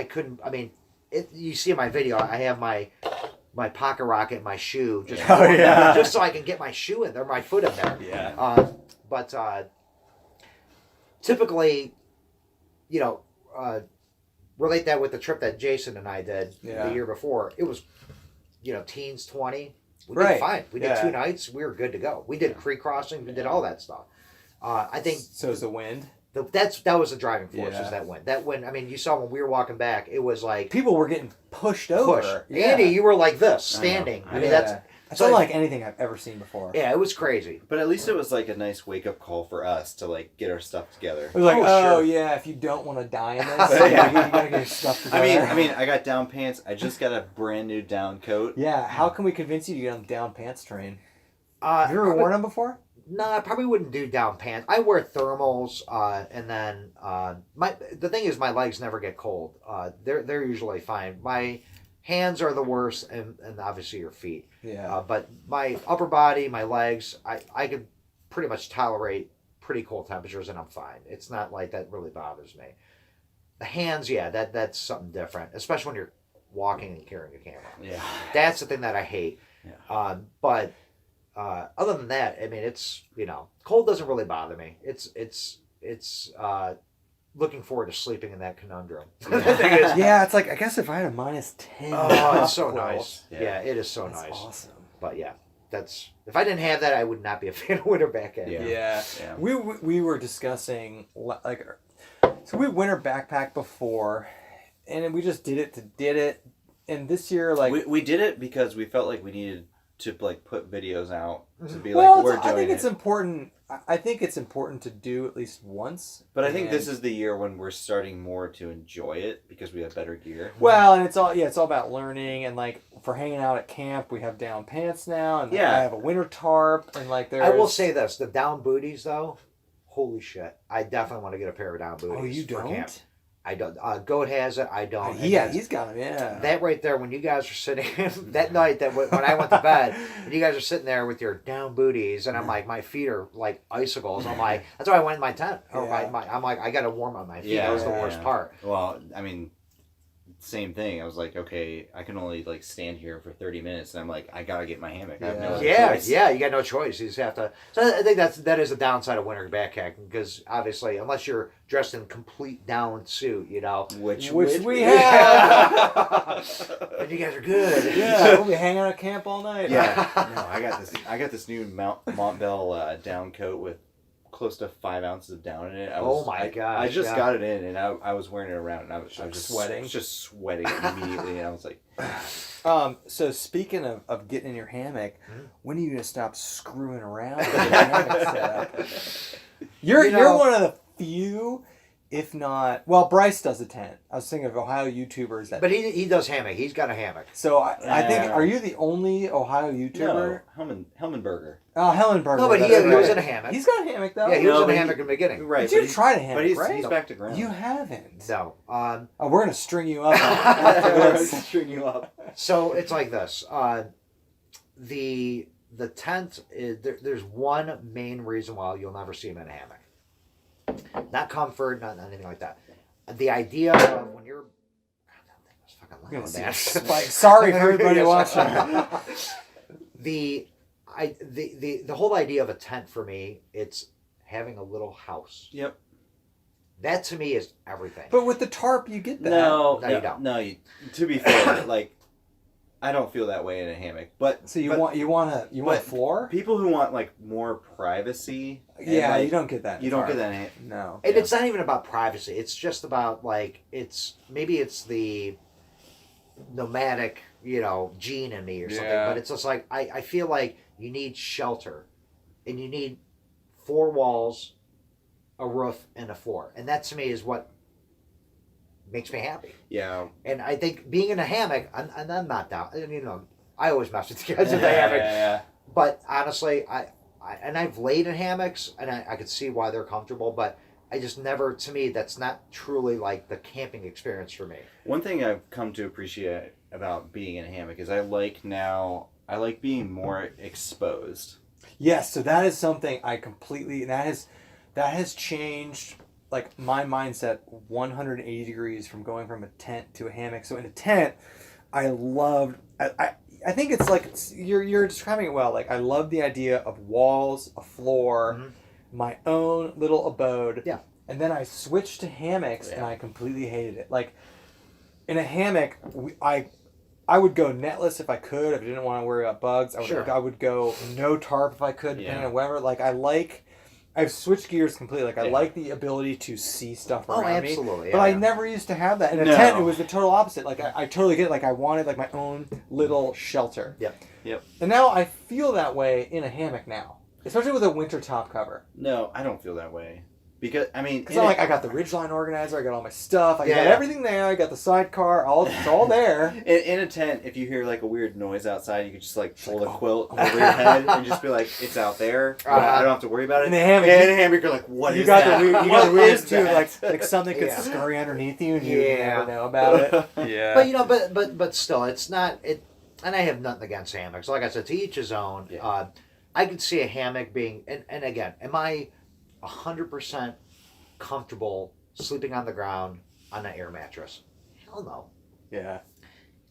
[SPEAKER 3] you see in my video, I have my pocket rocket, my shoe, just so I can get my shoe in there, my foot in there.
[SPEAKER 1] Yeah.
[SPEAKER 3] But typically, relate that with the trip that Jason and I did the year before. It was, teens 20. We did fine. We did 2 nights. We were good to go. We did creek crossings. We did all that stuff. I think.
[SPEAKER 1] So is the wind.
[SPEAKER 3] That was the driving force. Is that wind? That wind. I mean, you saw when we were walking back. It was like
[SPEAKER 1] people were getting pushed over.
[SPEAKER 3] Yeah. Andy, you were like this, standing. I mean,
[SPEAKER 1] It's unlike anything I've ever seen before.
[SPEAKER 3] Yeah, it was crazy.
[SPEAKER 2] But at least it was like a nice wake-up call for us to like get our stuff together.
[SPEAKER 1] It was like,
[SPEAKER 3] sure.
[SPEAKER 1] yeah, if you don't want to die in this, you gotta get your stuff together.
[SPEAKER 2] I mean, I got down pants. I just got a brand new down coat.
[SPEAKER 1] Yeah, how can we convince you to get on the down pants train? Have you ever worn them before?
[SPEAKER 3] No, I probably wouldn't do down pants. I wear thermals, and then the thing is, my legs never get cold. They're usually fine. My hands are the worst, and obviously your feet.
[SPEAKER 1] Yeah.
[SPEAKER 3] But my upper body, my legs, I could pretty much tolerate pretty cold temperatures, and I'm fine. It's not like that really bothers me. The hands, yeah, that's something different, especially when you're walking and carrying a camera.
[SPEAKER 2] Yeah.
[SPEAKER 3] That's the thing that I hate.
[SPEAKER 2] Yeah.
[SPEAKER 3] But other than that, I mean, it's, cold doesn't really bother me. It's looking forward to sleeping in that conundrum.
[SPEAKER 1] Yeah, it's like, I guess if I had a -10.
[SPEAKER 3] Oh, it's so
[SPEAKER 1] cold.
[SPEAKER 3] nice. Yeah, it is so
[SPEAKER 1] That's
[SPEAKER 3] nice.
[SPEAKER 1] awesome.
[SPEAKER 3] But yeah, if I didn't have that, I would not be a fan of winter backpack.
[SPEAKER 1] Yeah. We were discussing, like, so we winter backpack before, and we just did it. And this year, like...
[SPEAKER 2] We did it because we felt like we needed to like put videos out to be
[SPEAKER 1] well,
[SPEAKER 2] like we're doing
[SPEAKER 1] I think it's
[SPEAKER 2] it.
[SPEAKER 1] important. I think it's important to do at least once.
[SPEAKER 2] But I think this is the year when we're starting more to enjoy it because we have better gear.
[SPEAKER 1] Well, and it's all about learning, and like for hanging out at camp, we have down pants now, and I have a winter tarp, and like
[SPEAKER 3] I will say this: the down booties, though, holy shit! I definitely want to get a pair of down booties.
[SPEAKER 1] Oh, you
[SPEAKER 3] for
[SPEAKER 1] don't?
[SPEAKER 3] Camp. I don't. Goat has it. I don't.
[SPEAKER 1] Yeah, he's got them. Yeah.
[SPEAKER 3] That right there, when you guys are sitting that night, when I went to bed, and you guys are sitting there with your down booties, and I'm like, my feet are like icicles. I'm like, that's why I went in my tent. Or I'm like, I got to warm up my feet. That was the worst part.
[SPEAKER 2] Well, I mean, same thing. I was like, okay, I can only like stand here for 30 minutes, and I'm like, I gotta get my hammock. I have no choice.
[SPEAKER 3] Yeah, you got no choice. You just have to. So I think that is the downside of winter backpacking, because obviously, unless you're dressed in complete down suit,
[SPEAKER 1] which we have,
[SPEAKER 3] and you guys are good.
[SPEAKER 1] Yeah, we'll be hanging out at camp all night.
[SPEAKER 2] Yeah, no, I got this new Montbell down coat with close to 5 ounces of down in it.
[SPEAKER 3] My gosh!
[SPEAKER 2] I just got it in, and I was wearing it around, and I was just
[SPEAKER 1] sweating.
[SPEAKER 2] I was just sweating immediately, and I was like,
[SPEAKER 1] So speaking of getting in your hammock, when are you gonna stop screwing around with your hammock setup? You're one of the few, if not, well, Bryce does a tent. I was thinking of Ohio YouTubers that.
[SPEAKER 3] But he does hammock. He's got a hammock.
[SPEAKER 1] So I think, are you the only Ohio YouTuber?
[SPEAKER 2] No, Helmenberger.
[SPEAKER 1] Oh, Hellenberger.
[SPEAKER 3] No, but he was in a hammock.
[SPEAKER 1] He's got a hammock though.
[SPEAKER 3] Yeah, he was in a hammock in the beginning.
[SPEAKER 2] Right.
[SPEAKER 1] But you've tried a hammock,
[SPEAKER 2] but he's,
[SPEAKER 1] right?
[SPEAKER 2] he's back to ground.
[SPEAKER 1] You haven't.
[SPEAKER 3] No.
[SPEAKER 1] We're gonna string you up after this.
[SPEAKER 2] String you up.
[SPEAKER 3] So it's like this. The tent is there's one main reason why you'll never see him in a hammock. Not comfort, not anything like that. The idea of when you're
[SPEAKER 1] Sorry for everybody watching.
[SPEAKER 3] The whole idea of a tent for me, it's having a little house.
[SPEAKER 2] Yep.
[SPEAKER 3] That to me is everything.
[SPEAKER 1] But with the tarp, you get that.
[SPEAKER 3] No, you don't.
[SPEAKER 2] No, to be fair, like I don't feel that way in a hammock. But
[SPEAKER 1] so you want a floor?
[SPEAKER 2] People who want like more privacy.
[SPEAKER 1] Yeah,
[SPEAKER 2] like,
[SPEAKER 1] you don't get that.
[SPEAKER 2] You don't get that.
[SPEAKER 1] No.
[SPEAKER 3] And it's not even about privacy. It's just about like maybe it's the nomadic, gene in me or something.
[SPEAKER 1] Yeah.
[SPEAKER 3] But it's just like I feel like you need shelter, and you need 4 walls, a roof, and a floor, and that to me is what makes me happy.
[SPEAKER 2] Yeah.
[SPEAKER 3] And I think being in a hammock, I'm not down. I always mess with the guys in the hammock.
[SPEAKER 2] Yeah.
[SPEAKER 3] But honestly, I've laid in hammocks, and I could see why they're comfortable, but I just never, to me, that's not truly like the camping experience for me.
[SPEAKER 2] One thing I've come to appreciate about being in a hammock is I like being more exposed.
[SPEAKER 1] Yes, so that is something that has changed like my mindset 180 degrees from going from a tent to a hammock. So in a tent, I think it's like you're describing it well. Like I love the idea of walls, a floor, my own little abode.
[SPEAKER 3] Yeah.
[SPEAKER 1] And then I switched to hammocks and I completely hated it. Like in a hammock, I would go netless if I could, if I didn't want to worry about bugs. I would go no tarp if I could, depending on whatever. Like I like I've switched gears completely. Like I like the ability to see stuff around me.
[SPEAKER 3] Absolutely.
[SPEAKER 1] But I never used to have that. In a tent, it was the total opposite. Like I totally get it. Like I wanted like my own little shelter.
[SPEAKER 2] Yep.
[SPEAKER 1] And now I feel that way in a hammock now, especially with a winter top cover.
[SPEAKER 2] No, I don't feel that way. Because I
[SPEAKER 1] I got the Ridgeline organizer, I got all my stuff, I got everything there, I got the sidecar, it's all there.
[SPEAKER 2] In a tent, if you hear like a weird noise outside, you could just like fold a quilt over your head and just be like, "It's out there. I don't have to worry about it."
[SPEAKER 1] In the hammock,
[SPEAKER 2] you're like, "What is that?"
[SPEAKER 1] You got the weird too, like something could scurry underneath you, and you never know about it.
[SPEAKER 3] Yeah. But still, it's not it. And I have nothing against hammocks. Like I said, to each his own.
[SPEAKER 2] Yeah.
[SPEAKER 3] I could see a hammock being, and again, am I 100% comfortable sleeping on the ground on an air mattress? Hell no.
[SPEAKER 1] Yeah.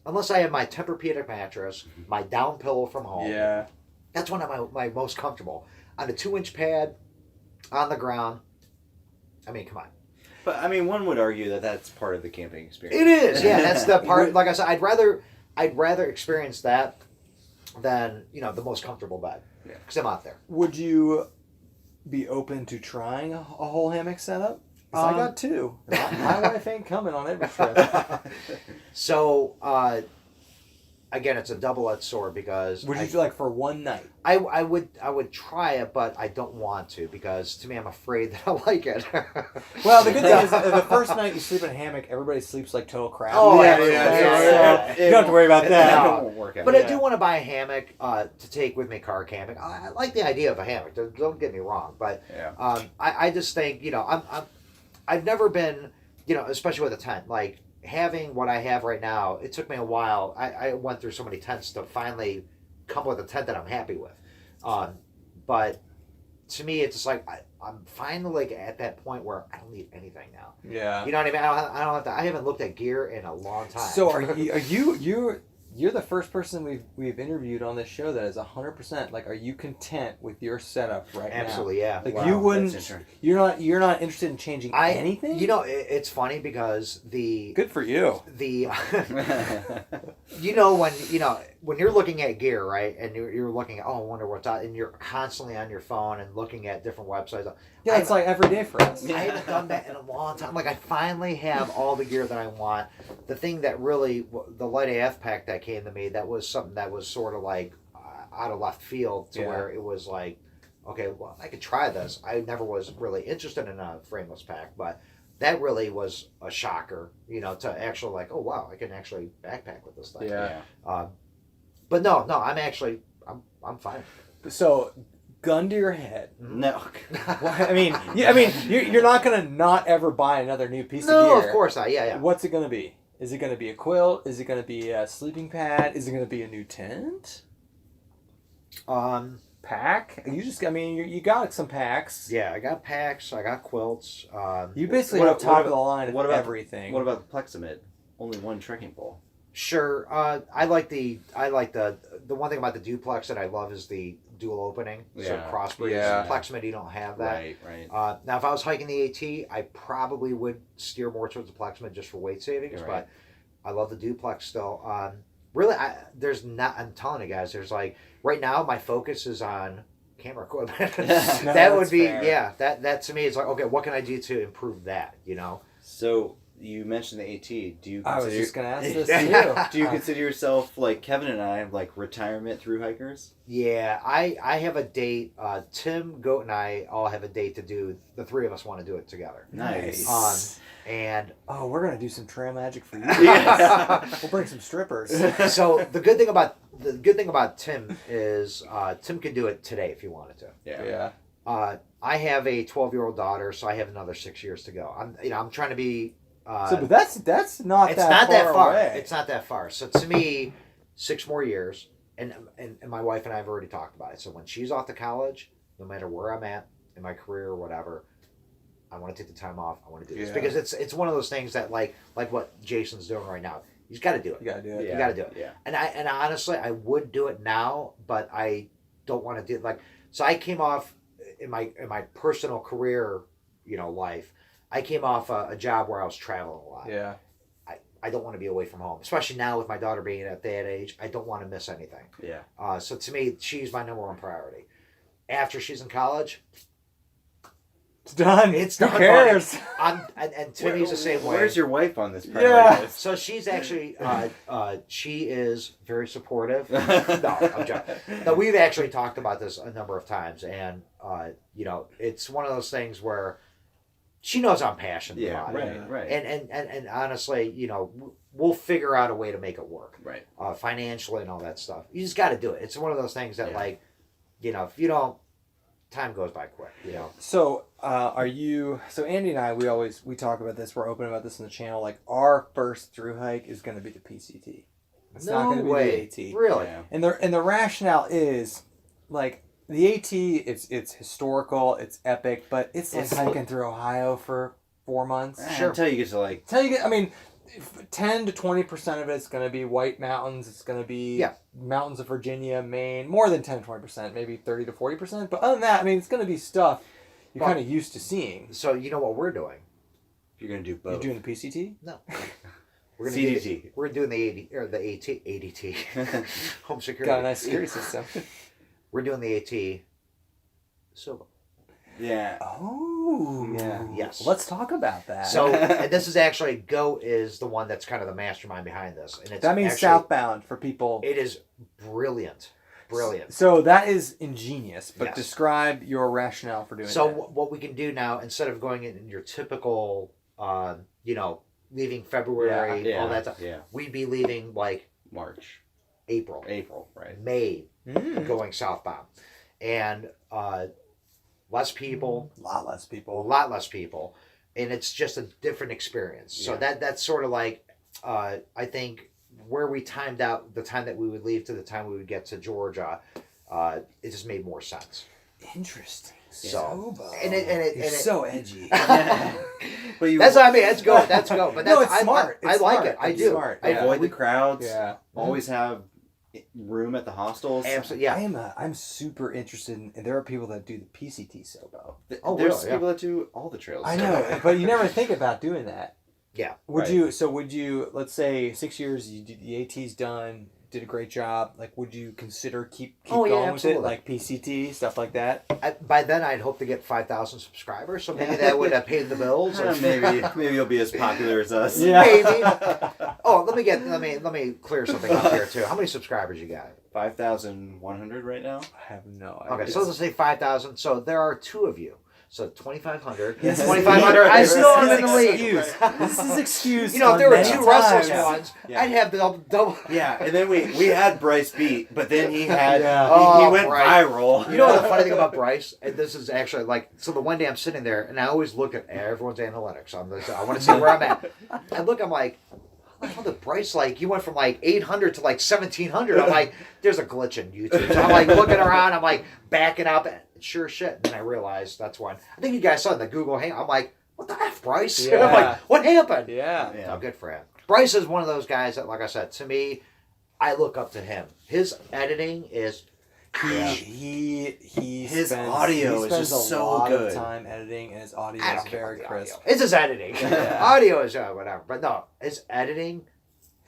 [SPEAKER 3] Unless I have my Tempur-Pedic mattress, my down pillow from home.
[SPEAKER 1] Yeah.
[SPEAKER 3] That's when I'm my most comfortable. On a 2-inch pad, on the ground. I mean, come on.
[SPEAKER 2] But I mean, one would argue that that's part of the camping experience.
[SPEAKER 3] It is, yeah. That's the part. Like I said, I'd rather experience that than the most comfortable bed.
[SPEAKER 2] Yeah.
[SPEAKER 3] Because I'm out there.
[SPEAKER 1] Would you be open to trying a whole hammock setup? I got 2. My wife ain't coming on every trip.
[SPEAKER 3] So, again, it's a double-edged sword because
[SPEAKER 1] would you feel like for one night?
[SPEAKER 3] I would try it, but I don't want to because to me I'm afraid that I'll like it.
[SPEAKER 1] Well, the good thing is the first night you sleep in a hammock, everybody sleeps like total crap.
[SPEAKER 3] Oh,
[SPEAKER 1] So you don't have to worry about that.
[SPEAKER 3] No.
[SPEAKER 2] Won't work out.
[SPEAKER 3] But I do want to buy a hammock to take with me car camping. I like the idea of a hammock. Don't get me wrong, but I just think I've never been especially with a tent like having what I have right now. It took me a while. I went through so many tents to finally come with a tent that I'm happy with. But to me, it's just like I'm finally like at that point where I don't need anything now.
[SPEAKER 1] Yeah.
[SPEAKER 3] You know what I mean? I don't have to. I haven't looked at gear in a long time.
[SPEAKER 1] So are you're the first person we've interviewed on this show that is 100% like, are you content with your setup right now?
[SPEAKER 3] Absolutely, yeah.
[SPEAKER 1] Like
[SPEAKER 2] Wow,
[SPEAKER 1] you wouldn't.
[SPEAKER 2] that's interesting.
[SPEAKER 1] You're not interested in changing anything.
[SPEAKER 3] It's funny because
[SPEAKER 1] good for you.
[SPEAKER 3] When you're looking at gear, right, and you're looking at I wonder what's out, and you're constantly on your phone and looking at different websites.
[SPEAKER 1] Yeah, it's like every day for us.
[SPEAKER 3] I haven't done that in a long time. Like I finally have all the gear that I want. The thing that really, the Light AF pack that came to me, that was something that was sort of like out of left field to where it was like, okay, well, I could try this. I never was really interested in a frameless pack, but that really was a shocker, to actually like, oh wow, I can actually backpack with this thing.
[SPEAKER 1] Yeah.
[SPEAKER 3] But no, I'm fine.
[SPEAKER 1] So, gun to your head.
[SPEAKER 2] No.
[SPEAKER 1] Well, I mean, you're not gonna not ever buy another new piece of gear.
[SPEAKER 3] No, of course not. Yeah.
[SPEAKER 1] What's it gonna be? Is it gonna be a quilt? Is it gonna be a sleeping pad? Is it gonna be a new tent? Pack? You got some packs.
[SPEAKER 3] Yeah, I got packs. I got quilts.
[SPEAKER 1] You basically have top of the line of everything.
[SPEAKER 2] What about the Plexamid? Only one trekking pole.
[SPEAKER 3] Sure. I like the one thing about the duplex that I love is the dual opening. So crossbreeds.
[SPEAKER 1] Yeah.
[SPEAKER 3] Plexamid, you don't have that.
[SPEAKER 2] Right.
[SPEAKER 3] Now, if I was hiking the AT, I probably would steer more towards the Plexamid just for weight savings.
[SPEAKER 2] Right.
[SPEAKER 3] But I love the duplex still. Really, I'm telling you guys, there's like right now my focus is on camera equipment. That would be fair. That to me is like, okay, what can I do to improve that?
[SPEAKER 2] So you mentioned the AT. Do you?
[SPEAKER 1] I was just gonna ask this to you.
[SPEAKER 2] Do you consider yourself like Kevin and I, like retirement through hikers?
[SPEAKER 3] Yeah, I have a date. Tim, Goat, and I all have a date to do. The three of us want to do it together.
[SPEAKER 2] Nice.
[SPEAKER 3] And
[SPEAKER 1] we're gonna do some trail magic for you.
[SPEAKER 2] Yes.
[SPEAKER 1] We'll bring some strippers.
[SPEAKER 3] So the good thing about Tim is Tim can do it today if he wanted to.
[SPEAKER 2] Yeah.
[SPEAKER 3] I have a 12-year-old daughter, so I have another 6 years to go. I'm trying to be.
[SPEAKER 1] But that's not
[SPEAKER 3] it's
[SPEAKER 1] that
[SPEAKER 3] not that far.
[SPEAKER 1] away.
[SPEAKER 3] It's not that far. So to me, 6 more years, and my wife and I have already talked about it. So when she's off to college, no matter where I'm at in my career or whatever, I want to take the time off. I want to do this because it's one of those things that like what Jason's doing right now. He's got to do it.
[SPEAKER 1] You got to do it.
[SPEAKER 3] You got to do it.
[SPEAKER 2] Yeah.
[SPEAKER 3] And honestly, I would do it now, but I don't want to do it like. So I came off in my personal career, life. I came off a job where I was traveling a lot.
[SPEAKER 1] Yeah.
[SPEAKER 3] I don't want to be away from home, especially now with my daughter being at that age. I don't want to miss anything.
[SPEAKER 2] Yeah.
[SPEAKER 3] So to me, she's my number one priority. After she's in college,
[SPEAKER 1] It's done.
[SPEAKER 3] It's
[SPEAKER 1] Who
[SPEAKER 3] done.
[SPEAKER 1] cares?
[SPEAKER 3] And Timmy's the same way.
[SPEAKER 2] Where's your wife on this?
[SPEAKER 1] Yeah.
[SPEAKER 3] So she's actually, she is very supportive. No, I'm joking. No, we've actually talked about this a number of times, and it's one of those things where she knows I'm passionate about it.
[SPEAKER 2] Right.
[SPEAKER 3] And honestly, we'll figure out a way to make it work.
[SPEAKER 2] Right.
[SPEAKER 3] Financially and all that stuff. You just got to do it. It's one of those things that if you don't, time goes by quick.
[SPEAKER 1] So so Andy and I, we talk about this. We're open about this on the channel. Like our first through hike is going to be the PCT. It's not going to be the AT.
[SPEAKER 3] Really?
[SPEAKER 2] Yeah.
[SPEAKER 1] And the rationale is like the AT. It's historical. It's epic, but it's like hiking through Ohio for 4 months.
[SPEAKER 2] Sure. Until you get to like.
[SPEAKER 1] I mean, 10 to 20% of it's going to be White Mountains. It's going to be mountains of Virginia, Maine. More than 10 to 20%, maybe 30 to 40%. But other than that, I mean, it's going to be stuff you're kind of used to seeing.
[SPEAKER 3] So you know what we're doing?
[SPEAKER 2] You're going to do both.
[SPEAKER 1] You're doing the PCT?
[SPEAKER 3] No. We're gonna
[SPEAKER 2] CDT.
[SPEAKER 3] We're doing the ADT. Home security.
[SPEAKER 1] Got a nice security system.
[SPEAKER 3] We're doing the AT. Silva.
[SPEAKER 2] Yeah.
[SPEAKER 1] Oh.
[SPEAKER 2] Yeah.
[SPEAKER 3] Yes.
[SPEAKER 1] Let's talk about that.
[SPEAKER 3] So, and this is actually, Goat is the one that's kind of the mastermind behind this. And
[SPEAKER 1] that means
[SPEAKER 3] actually,
[SPEAKER 1] southbound for people.
[SPEAKER 3] It is brilliant. Brilliant.
[SPEAKER 1] So that is ingenious, but
[SPEAKER 3] Yes.
[SPEAKER 1] describe your rationale for doing
[SPEAKER 3] So
[SPEAKER 1] that.
[SPEAKER 3] what we can do now, instead of going in your typical, leaving February, all that stuff, we'd be leaving like
[SPEAKER 2] March.
[SPEAKER 3] April,
[SPEAKER 2] right.
[SPEAKER 3] May, going southbound. And less people.
[SPEAKER 1] A lot less people.
[SPEAKER 3] A lot less people. And it's just a different experience. So that's sort of like, I think, where we timed out the time that we would leave to the time we would get to Georgia, it just made more sense.
[SPEAKER 1] Interesting.
[SPEAKER 3] So,
[SPEAKER 1] You're so edgy.
[SPEAKER 2] But
[SPEAKER 3] that's what I mean. That's go. That's go. But that's,
[SPEAKER 1] no, it's smart.
[SPEAKER 3] I like it. I do.
[SPEAKER 1] Smart.
[SPEAKER 2] Avoid the crowds.
[SPEAKER 1] Yeah.
[SPEAKER 2] Always have room at the hostels.
[SPEAKER 3] Absolutely. Yeah.
[SPEAKER 1] I'm super interested in, and there are people that do the PCT SOBO.
[SPEAKER 2] There's
[SPEAKER 3] really?
[SPEAKER 2] people that do all the trails.
[SPEAKER 1] I know, but you never think about doing that.
[SPEAKER 3] Yeah.
[SPEAKER 1] Would you, let's say 6 years, you did the AT's done, did a great job, like would you consider keep going with it,
[SPEAKER 3] absolutely.
[SPEAKER 1] like PCT, stuff like that?
[SPEAKER 3] By then, I'd hope to get 5,000 subscribers, so maybe that would have paid the bills.
[SPEAKER 2] Maybe you'll be as popular as us.
[SPEAKER 1] Yeah.
[SPEAKER 3] Maybe. Oh, let me clear something up here too. How many subscribers you got?
[SPEAKER 2] 5,100 right now.
[SPEAKER 1] I have no idea.
[SPEAKER 3] Okay, so let's say 5,000. So there are two of you. So 2,500.
[SPEAKER 1] Yes,
[SPEAKER 3] 2,500. I still am in the lead.
[SPEAKER 1] This is excuse.
[SPEAKER 3] You know, if there were
[SPEAKER 1] many
[SPEAKER 3] two
[SPEAKER 1] times.
[SPEAKER 3] Restless ones,
[SPEAKER 2] Yeah.
[SPEAKER 3] I'd have double.
[SPEAKER 2] Yeah, and then we had Bryce beat, but then he had
[SPEAKER 1] Yeah.
[SPEAKER 2] he went
[SPEAKER 3] Bryce.
[SPEAKER 2] viral.
[SPEAKER 3] You know what the funny thing about Bryce? And this is actually like, so the one day I'm sitting there and I always look at everyone's analytics. I want to see where I'm at. I look, I'm like, how the hell did Bryce, like, you went from like 800 to like 1,700. I'm like, there's a glitch in YouTube. So I'm like looking around, I'm like backing up. And sure shit. And then I realized that's one. I think you guys saw in the Google hang. I'm like, what the F, Bryce?
[SPEAKER 1] Yeah.
[SPEAKER 3] And I'm like, what happened?
[SPEAKER 1] Yeah.
[SPEAKER 3] So good for him. Bryce is one of those guys that, like I said, to me, I look up to him. His editing is
[SPEAKER 2] His audio is just so
[SPEAKER 1] lot
[SPEAKER 2] good.
[SPEAKER 1] of time editing, and his audio
[SPEAKER 3] I
[SPEAKER 1] is
[SPEAKER 3] don't care
[SPEAKER 1] very
[SPEAKER 3] about the
[SPEAKER 1] crisp.
[SPEAKER 3] audio. It's his editing.
[SPEAKER 1] Yeah.
[SPEAKER 3] Audio is whatever. But no, his editing,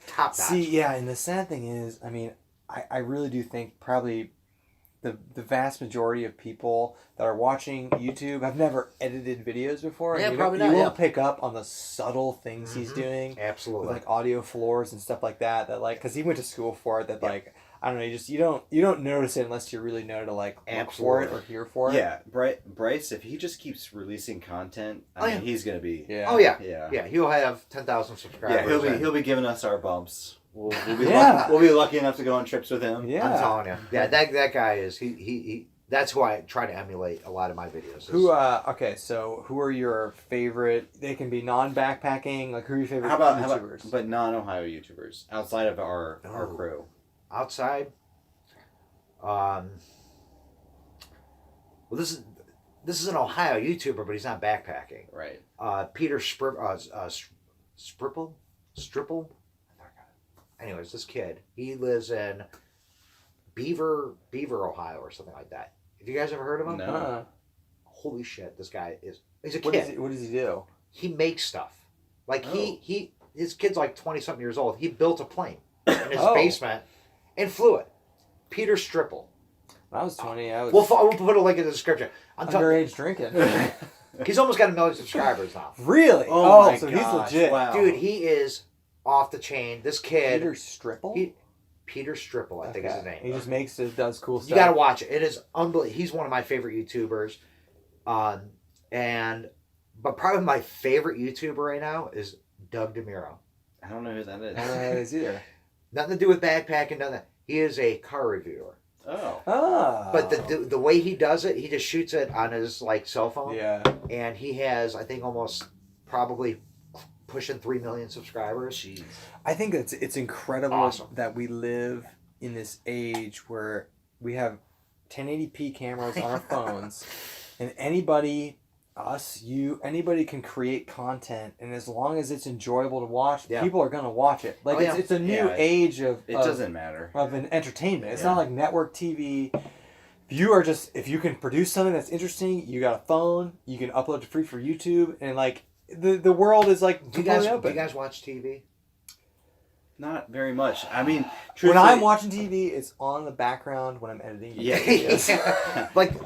[SPEAKER 3] top notch.
[SPEAKER 1] See, yeah, and the sad thing is, I mean, I really do think probably the vast majority of people that are watching YouTube have never edited videos before.
[SPEAKER 3] Yeah,
[SPEAKER 1] and
[SPEAKER 3] probably
[SPEAKER 1] you
[SPEAKER 3] not,
[SPEAKER 1] won't pick up on the subtle things he's doing.
[SPEAKER 3] Absolutely.
[SPEAKER 1] With like audio floors and stuff like that. That like, because he went to school for it. That like, I don't know. You don't notice it unless you really know to like look for it or hear for it.
[SPEAKER 2] Yeah, Bryce, if he just keeps releasing content, I mean, he's gonna be.
[SPEAKER 1] Yeah.
[SPEAKER 3] Oh yeah.
[SPEAKER 2] Yeah.
[SPEAKER 3] Yeah. He'll have 10,000 subscribers.
[SPEAKER 2] Yeah, he'll be giving us our bumps. We'll be
[SPEAKER 1] Yeah.
[SPEAKER 2] we'll be lucky enough to go on trips with him.
[SPEAKER 1] Yeah.
[SPEAKER 3] I'm telling you. Yeah, that guy is he. That's who I try to emulate a lot of my videos.
[SPEAKER 1] Who okay, so who are your favorite? They can be non-backpacking. Like who are your favorite
[SPEAKER 2] How about
[SPEAKER 1] YouTubers?
[SPEAKER 2] but non-Ohio YouTubers outside of our crew?
[SPEAKER 3] outside? Well, this is an Ohio YouTuber, but he's not backpacking.
[SPEAKER 2] Right.
[SPEAKER 3] Peter Stripple. Anyways, this kid, he lives in Beaver, Ohio, or something like that. Have you guys ever heard of him?
[SPEAKER 2] No.
[SPEAKER 3] Holy shit, this guy he's a
[SPEAKER 1] What
[SPEAKER 3] kid.
[SPEAKER 1] does he do?
[SPEAKER 3] He makes stuff. Like his kid's like 20-something years old. He built a plane in his basement and flew it. Peter Stripple.
[SPEAKER 1] When I was 20, I was
[SPEAKER 3] We'll put a link in the description. I'm talking.
[SPEAKER 1] underage drinking.
[SPEAKER 3] He's almost got 1 million subscribers now.
[SPEAKER 1] Really?
[SPEAKER 2] Oh my
[SPEAKER 1] so
[SPEAKER 2] gosh,
[SPEAKER 1] he's legit.
[SPEAKER 2] wow.
[SPEAKER 3] Dude, he is off the chain. This kid...
[SPEAKER 1] Peter Stripple?
[SPEAKER 3] Peter Stripple, I think is his name.
[SPEAKER 1] He just does cool stuff.
[SPEAKER 3] You gotta watch it. It is unbelievable. He's one of my favorite YouTubers. But probably my favorite YouTuber right now is Doug DeMuro.
[SPEAKER 2] I don't know who that is.
[SPEAKER 1] I don't know who that is either.
[SPEAKER 3] Nothing to do with backpacking, nothing. He is a car reviewer.
[SPEAKER 2] Oh.
[SPEAKER 3] But the way he does it, he just shoots it on his cell phone.
[SPEAKER 1] Yeah.
[SPEAKER 3] And he has, I think, almost probably pushing 3 million subscribers.
[SPEAKER 2] Jeez.
[SPEAKER 1] I think it's incredible
[SPEAKER 3] Awesome.
[SPEAKER 1] that we live in this age where we have 1080p cameras on our phones, and anybody can create content, and as long as it's enjoyable to watch, people are gonna watch it. It's a new age of
[SPEAKER 2] it doesn't matter
[SPEAKER 1] of an entertainment. It's not like network TV. If you can produce something that's interesting, you got a phone, you can upload it free for YouTube, and the world is completely open.
[SPEAKER 3] Do you guys watch TV?
[SPEAKER 2] Not very much. I mean,
[SPEAKER 1] when I'm watching TV, it's on the background when I'm editing.
[SPEAKER 2] Yeah.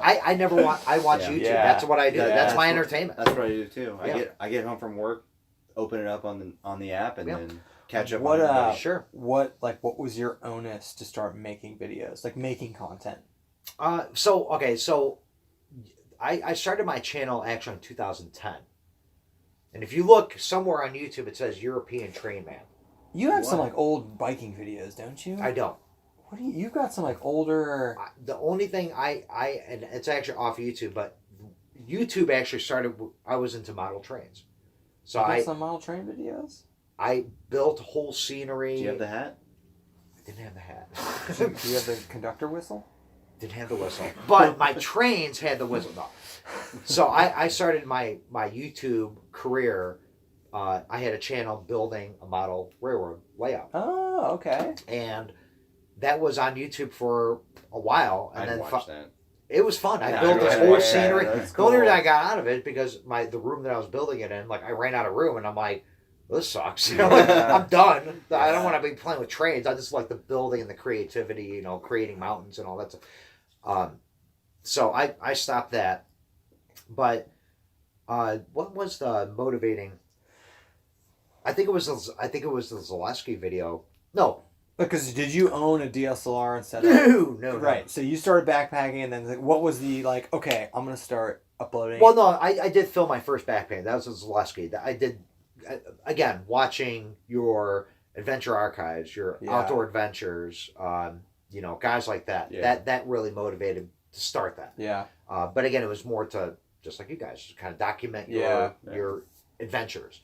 [SPEAKER 3] I never watch. I watch YouTube.
[SPEAKER 1] Yeah.
[SPEAKER 3] That's what I do.
[SPEAKER 2] Yeah,
[SPEAKER 3] that's my entertainment.
[SPEAKER 2] That's what I do too.
[SPEAKER 3] Yeah.
[SPEAKER 2] I get home from work, open it up on the app, and then catch up.
[SPEAKER 3] Sure.
[SPEAKER 1] What was your onus to start making videos, making content?
[SPEAKER 3] So I started my channel actually in 2010, and if you look somewhere on YouTube, it says European Train Man.
[SPEAKER 1] You have some old biking videos, don't you?
[SPEAKER 3] I don't.
[SPEAKER 1] What do you've got some older?
[SPEAKER 3] The only thing and it's actually off YouTube, but YouTube actually started. I was into model trains, so
[SPEAKER 1] you got some model train videos.
[SPEAKER 3] I built whole scenery.
[SPEAKER 2] Do you have the hat?
[SPEAKER 3] I didn't have the hat.
[SPEAKER 1] Do you have the conductor whistle?
[SPEAKER 3] Didn't have the whistle, but my trains had the whistle. No. So I started my YouTube career. I had a channel building a model railroad layout.
[SPEAKER 1] Oh, okay.
[SPEAKER 3] And that was on YouTube for a while, and
[SPEAKER 2] I'd
[SPEAKER 3] then
[SPEAKER 2] watch that.
[SPEAKER 3] it was fun. I
[SPEAKER 2] Yeah,
[SPEAKER 3] built
[SPEAKER 2] I
[SPEAKER 3] this
[SPEAKER 2] really
[SPEAKER 3] whole
[SPEAKER 2] like that.
[SPEAKER 3] scenery.
[SPEAKER 2] That's
[SPEAKER 3] The only
[SPEAKER 2] cool.
[SPEAKER 3] reason I got out of it because the room that I was building it in, I ran out of room, and I'm like, well, this sucks. I'm done. I don't want to be playing with trains. I just like the building and the creativity, creating mountains and all that stuff. So I stopped that. But what was the motivating? I think it was the Zaleski video. No.
[SPEAKER 1] Because did you own a DSLR and set up?
[SPEAKER 3] No.
[SPEAKER 1] Right. So you started backpacking, and then what was the okay, I'm gonna start uploading.
[SPEAKER 3] Well, no, I did film my first backpack. That was in Zaleski. I did again watching your adventure archives, your outdoor adventures. Guys like that.
[SPEAKER 2] Yeah.
[SPEAKER 3] That really motivated to start that.
[SPEAKER 1] Yeah.
[SPEAKER 3] But again, it was more to just like you guys, just kind of document your adventures.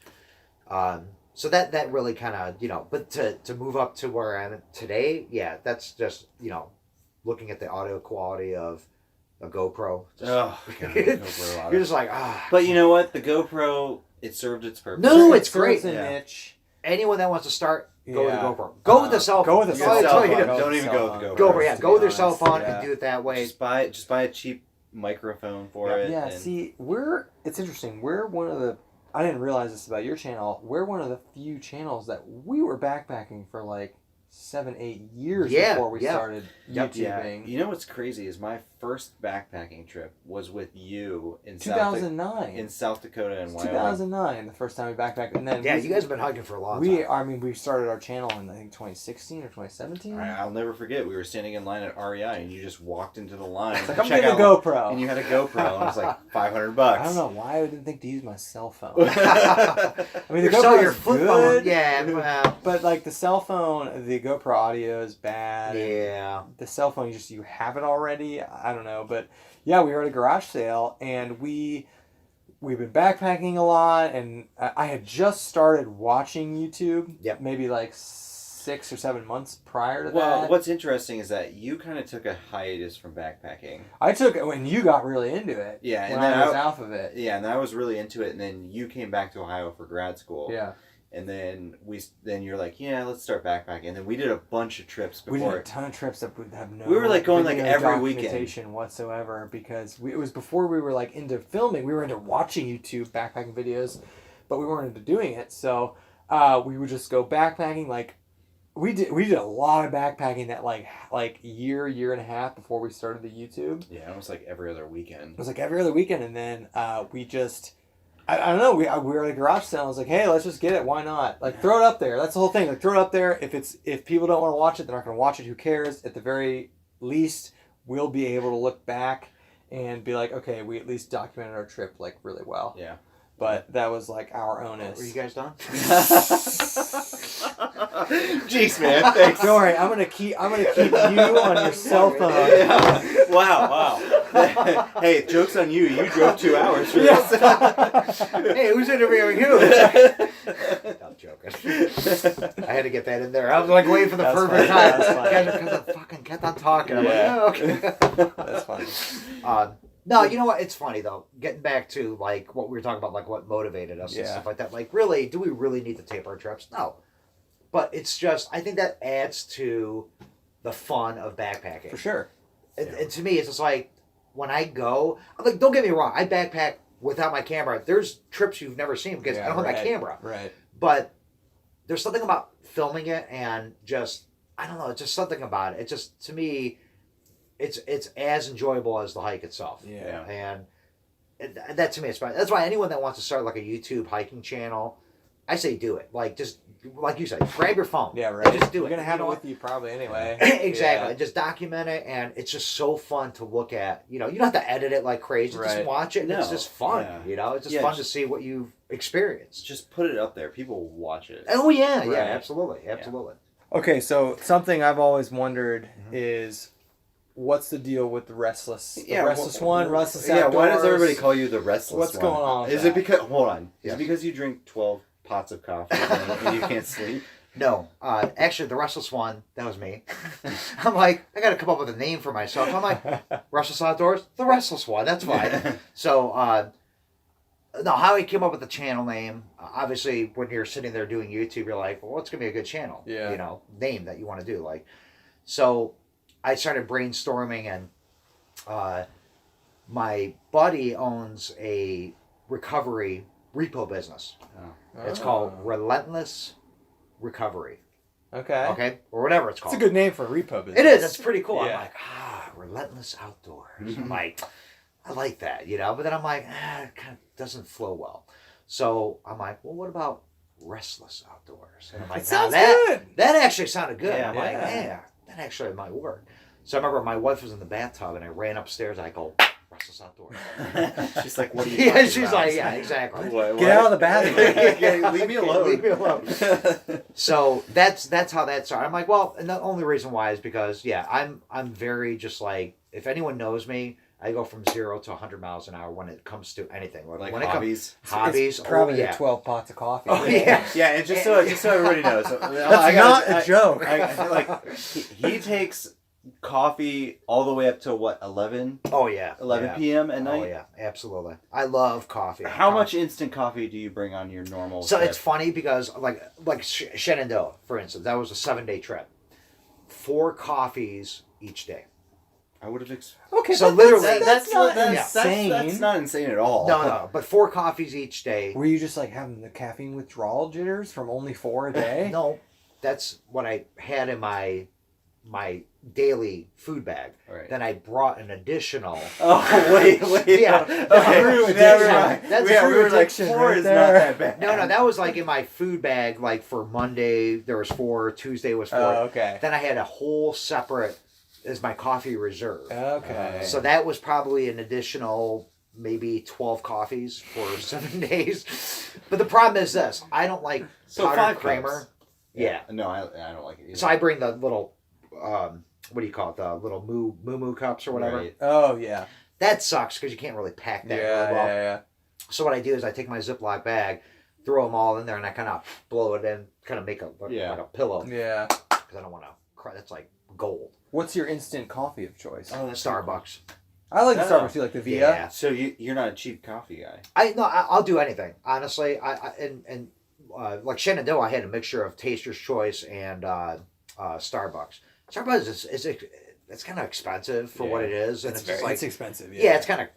[SPEAKER 3] So that really kind of, but to move up to where I am today, that's just, looking at the audio quality of a GoPro.
[SPEAKER 2] Oh, God, GoPro
[SPEAKER 3] You're just like,
[SPEAKER 2] But you know what? The GoPro, it served its purpose.
[SPEAKER 3] No, it's great.
[SPEAKER 1] It's a niche.
[SPEAKER 3] Anyone that wants to start, go with the GoPro. Go with the cell phone.
[SPEAKER 1] Go with the cell phone.
[SPEAKER 2] Don't even go with the GoPro.
[SPEAKER 3] Go with your cell phone and do it that way.
[SPEAKER 2] Just buy a cheap microphone for it.
[SPEAKER 1] Yeah, see, it's interesting. We're one of the, I didn't realize this about your channel, we're one of the few channels that we were backpacking for 7-8 years before we started YouTubing.
[SPEAKER 2] Yeah. You know what's crazy is my first backpacking trip was with you in
[SPEAKER 1] 2009.
[SPEAKER 2] in South Dakota and Wyoming.
[SPEAKER 1] 2009, the first time we backpacked, and then
[SPEAKER 3] you guys have been hiking for a long time.
[SPEAKER 1] We started our channel in I think 2016 or 2017.
[SPEAKER 2] I'll never forget. We were standing in line at REI, and you just walked into the line.
[SPEAKER 1] It's like, I'm getting a GoPro,
[SPEAKER 2] and you had a GoPro, and it was like $500. I
[SPEAKER 1] don't know why I didn't think to use my cell phone.
[SPEAKER 3] I
[SPEAKER 1] mean, the GoPro
[SPEAKER 3] your
[SPEAKER 1] is
[SPEAKER 3] flip
[SPEAKER 1] good,
[SPEAKER 3] phone,
[SPEAKER 1] but the cell phone, the GoPro audio is bad.
[SPEAKER 3] Yeah.
[SPEAKER 1] The cell phone, you have it already. I don't know, but yeah, we were at a garage sale, and we've been backpacking a lot, and I had just started watching YouTube.
[SPEAKER 3] Yep.
[SPEAKER 1] Maybe 6 or 7 months prior to that.
[SPEAKER 2] Well, what's interesting is that you kind of took a hiatus from backpacking.
[SPEAKER 1] I took it when you got really into it.
[SPEAKER 2] Yeah,
[SPEAKER 1] when
[SPEAKER 2] and then
[SPEAKER 1] I was off of it.
[SPEAKER 2] Yeah, and I was really into it, and then you came back to Ohio for grad school.
[SPEAKER 1] Yeah.
[SPEAKER 2] And then you're like, yeah, let's start backpacking. And then we did a bunch of trips before.
[SPEAKER 1] We did a ton of trips that would have no.
[SPEAKER 2] We were going
[SPEAKER 1] video
[SPEAKER 2] every weekend
[SPEAKER 1] documentation whatsoever because it was before we were into filming. We were into watching YouTube backpacking videos, but we weren't into doing it. So we would just go backpacking. We did a lot of backpacking that like year and a half before we started the YouTube.
[SPEAKER 2] Yeah, it was like every other weekend.
[SPEAKER 1] It was like every other weekend, and then we just. I don't know. We were at a garage sale. I was like, "Hey, let's just get it. Why not? Like, throw it up there. That's the whole thing. Like, throw it up there. If people don't want to watch it, they're not going to watch it. Who cares? At the very least, we'll be able to look back and be like, okay, we at least documented our trip like really well.
[SPEAKER 2] Yeah.
[SPEAKER 1] But that was like our onus.
[SPEAKER 3] Were you guys done?
[SPEAKER 2] Jeez, man. Thanks.
[SPEAKER 1] Don't worry. I'm gonna keep you on your cell phone.
[SPEAKER 2] Yeah. Wow. Hey, joke's on you. You drove 2 hours for this.
[SPEAKER 3] Hey, who's interviewing who? I'm joking. I had to get that in there. I was like waiting for the perfect time. Because I fucking kept on talking. I'm like, oh, okay.
[SPEAKER 1] That's funny.
[SPEAKER 3] No, you know what? It's funny though. Getting back to like what we were talking about, like what motivated us and stuff like that. Like, really, do we really need to tape our trips? No. But it's just, I think that adds to the fun of backpacking.
[SPEAKER 1] For sure.
[SPEAKER 3] And to me, it's just like, when I go, like, don't get me wrong, I backpack without my camera. There's trips you've never seen because I don't have my camera.
[SPEAKER 1] Right.
[SPEAKER 3] But there's something about filming it and just, I don't know, just something about it. It just, to me, it's as enjoyable as the hike itself.
[SPEAKER 1] Yeah.
[SPEAKER 3] And that to me is fun. That's why anyone that wants to start like a YouTube hiking channel, I say do it. Like, just, like you said, grab your phone.
[SPEAKER 1] Yeah, right.
[SPEAKER 3] Just do it.
[SPEAKER 1] You're going to have it with you probably anyway.
[SPEAKER 3] Exactly.
[SPEAKER 1] Yeah.
[SPEAKER 3] Just document it, and it's just so fun to look at. You know, you don't have to edit it like crazy.
[SPEAKER 1] Right.
[SPEAKER 3] Just watch it, and it's just fun.
[SPEAKER 2] Yeah.
[SPEAKER 3] You know, it's just fun to see what you've experienced.
[SPEAKER 2] Just put it up there. People will watch it.
[SPEAKER 3] Oh, yeah.
[SPEAKER 1] Right.
[SPEAKER 3] Yeah, absolutely.
[SPEAKER 1] Okay, so something I've always wondered is, what's the deal with the Restless? The Restless one, Restless Outdoors.
[SPEAKER 2] Yeah, why does everybody call you the Restless
[SPEAKER 1] What's
[SPEAKER 2] one?
[SPEAKER 1] going on with
[SPEAKER 2] Is
[SPEAKER 1] that?
[SPEAKER 2] it because, hold on,
[SPEAKER 3] Yes.
[SPEAKER 2] is it because you drink 12 pots of coffee and you can't sleep?
[SPEAKER 3] No, actually, the Restless one, that was me. I'm like, I got to come up with a name for myself. I'm like, Restless Outdoors, the Restless one. That's fine. So, no, how I came up with the channel name, obviously, when you're sitting there doing YouTube, you're like, well, what's going to be a good channel?
[SPEAKER 1] Yeah.
[SPEAKER 3] You know, name that you want to do. Like, so I started brainstorming, and my buddy owns a recovery repo business. It's called Restless Recovery.
[SPEAKER 1] Okay.
[SPEAKER 3] Or whatever it's called.
[SPEAKER 1] It's a good name for a repo business.
[SPEAKER 3] It is. It's pretty cool.
[SPEAKER 1] Yeah.
[SPEAKER 3] I'm like, Relentless Outdoors. I'm like, I like that, you know? But then I'm like, it kind of doesn't flow well. So I'm like, well, what about Restless Outdoors? And I'm like,
[SPEAKER 1] It sounds
[SPEAKER 3] that,
[SPEAKER 1] good.
[SPEAKER 3] that actually sounded good.
[SPEAKER 2] Yeah,
[SPEAKER 3] I'm like,
[SPEAKER 1] yeah.
[SPEAKER 3] yeah, that actually might work. So I remember my wife was in the bathtub, and I ran upstairs, and I go, Restless Outdoors.
[SPEAKER 2] She's like, what are you
[SPEAKER 3] Yeah,
[SPEAKER 2] talking
[SPEAKER 3] she's
[SPEAKER 2] about?
[SPEAKER 3] like, yeah, exactly.
[SPEAKER 1] Get out of the bathroom.
[SPEAKER 2] Yeah, leave me alone.
[SPEAKER 3] Leave me alone. So that's how that started. I'm like, well, and the only reason why is because, yeah, I'm very just like, if anyone knows me, I go from 0 to 100 miles an hour when it comes to anything.
[SPEAKER 2] Like
[SPEAKER 3] when
[SPEAKER 2] hobbies?
[SPEAKER 3] Hobbies.
[SPEAKER 1] It's probably
[SPEAKER 3] oh, yeah.
[SPEAKER 1] 12 pots of coffee.
[SPEAKER 3] Oh, yeah.
[SPEAKER 2] Yeah, and just so everybody knows.
[SPEAKER 1] That's not a joke.
[SPEAKER 2] Like, he takes coffee all the way up to what, 11
[SPEAKER 3] Oh, yeah.
[SPEAKER 2] 11
[SPEAKER 3] yeah.
[SPEAKER 2] p.m. at night?
[SPEAKER 3] Oh, yeah. Absolutely. I love coffee.
[SPEAKER 2] How much instant coffee do you bring on your normal
[SPEAKER 3] So
[SPEAKER 2] trip?
[SPEAKER 3] it's funny because, like Shenandoah, for instance, that was a 7-day trip. 4 coffees each day.
[SPEAKER 2] I would have
[SPEAKER 1] Okay,
[SPEAKER 3] So
[SPEAKER 1] but
[SPEAKER 3] literally-
[SPEAKER 1] that's not
[SPEAKER 2] insane.
[SPEAKER 1] insane.
[SPEAKER 2] That's not insane at all.
[SPEAKER 3] No, but 4 coffees each day.
[SPEAKER 1] Were you just like having the caffeine withdrawal jitters from only 4 a day?
[SPEAKER 3] No, that's what I had in my daily food bag.
[SPEAKER 2] Right.
[SPEAKER 3] Then I brought an additional.
[SPEAKER 2] Oh, wait.
[SPEAKER 3] Yeah.
[SPEAKER 2] Okay,
[SPEAKER 1] True
[SPEAKER 2] never
[SPEAKER 1] addiction.
[SPEAKER 2] mind.
[SPEAKER 3] That's
[SPEAKER 2] Yeah,
[SPEAKER 3] true
[SPEAKER 2] we were like,
[SPEAKER 1] addiction
[SPEAKER 2] 4
[SPEAKER 1] right
[SPEAKER 2] is
[SPEAKER 1] there.
[SPEAKER 2] not that bad.
[SPEAKER 3] No, that was like in my food bag. Like for Monday, there was 4. Tuesday was 4.
[SPEAKER 1] Oh, okay.
[SPEAKER 3] Then I had a whole separate as my coffee reserve.
[SPEAKER 1] Okay.
[SPEAKER 3] So that was probably an additional maybe 12 coffees for 7 days. But the problem is this: I don't like powdered
[SPEAKER 2] 5
[SPEAKER 3] creamer.
[SPEAKER 2] cups.
[SPEAKER 3] Yeah.
[SPEAKER 2] No, I don't like it either.
[SPEAKER 3] So I bring the little, what do you call it? The little moo cups or whatever.
[SPEAKER 2] Right.
[SPEAKER 1] Oh, yeah.
[SPEAKER 3] That sucks because you can't really pack that
[SPEAKER 1] Yeah,
[SPEAKER 3] really well.
[SPEAKER 1] yeah.
[SPEAKER 3] So what I do is I take my Ziploc bag, throw them all in there, and I kind of blow it in, kind of make like a pillow.
[SPEAKER 1] Yeah.
[SPEAKER 3] Because I don't want to cry. That's like gold.
[SPEAKER 1] What's your instant coffee of choice?
[SPEAKER 2] Oh, that's
[SPEAKER 3] Starbucks.
[SPEAKER 1] I like the
[SPEAKER 2] Oh.
[SPEAKER 1] Starbucks too, like the Via.
[SPEAKER 3] Yeah.
[SPEAKER 2] So you're not a cheap coffee guy.
[SPEAKER 3] I'll do anything. Honestly, and like Shenandoah, I had a mixture of Taster's Choice and Starbucks. Starbucks is it's kind of expensive for what it is, and it's just like
[SPEAKER 1] it's expensive.
[SPEAKER 3] yeah, it's kind of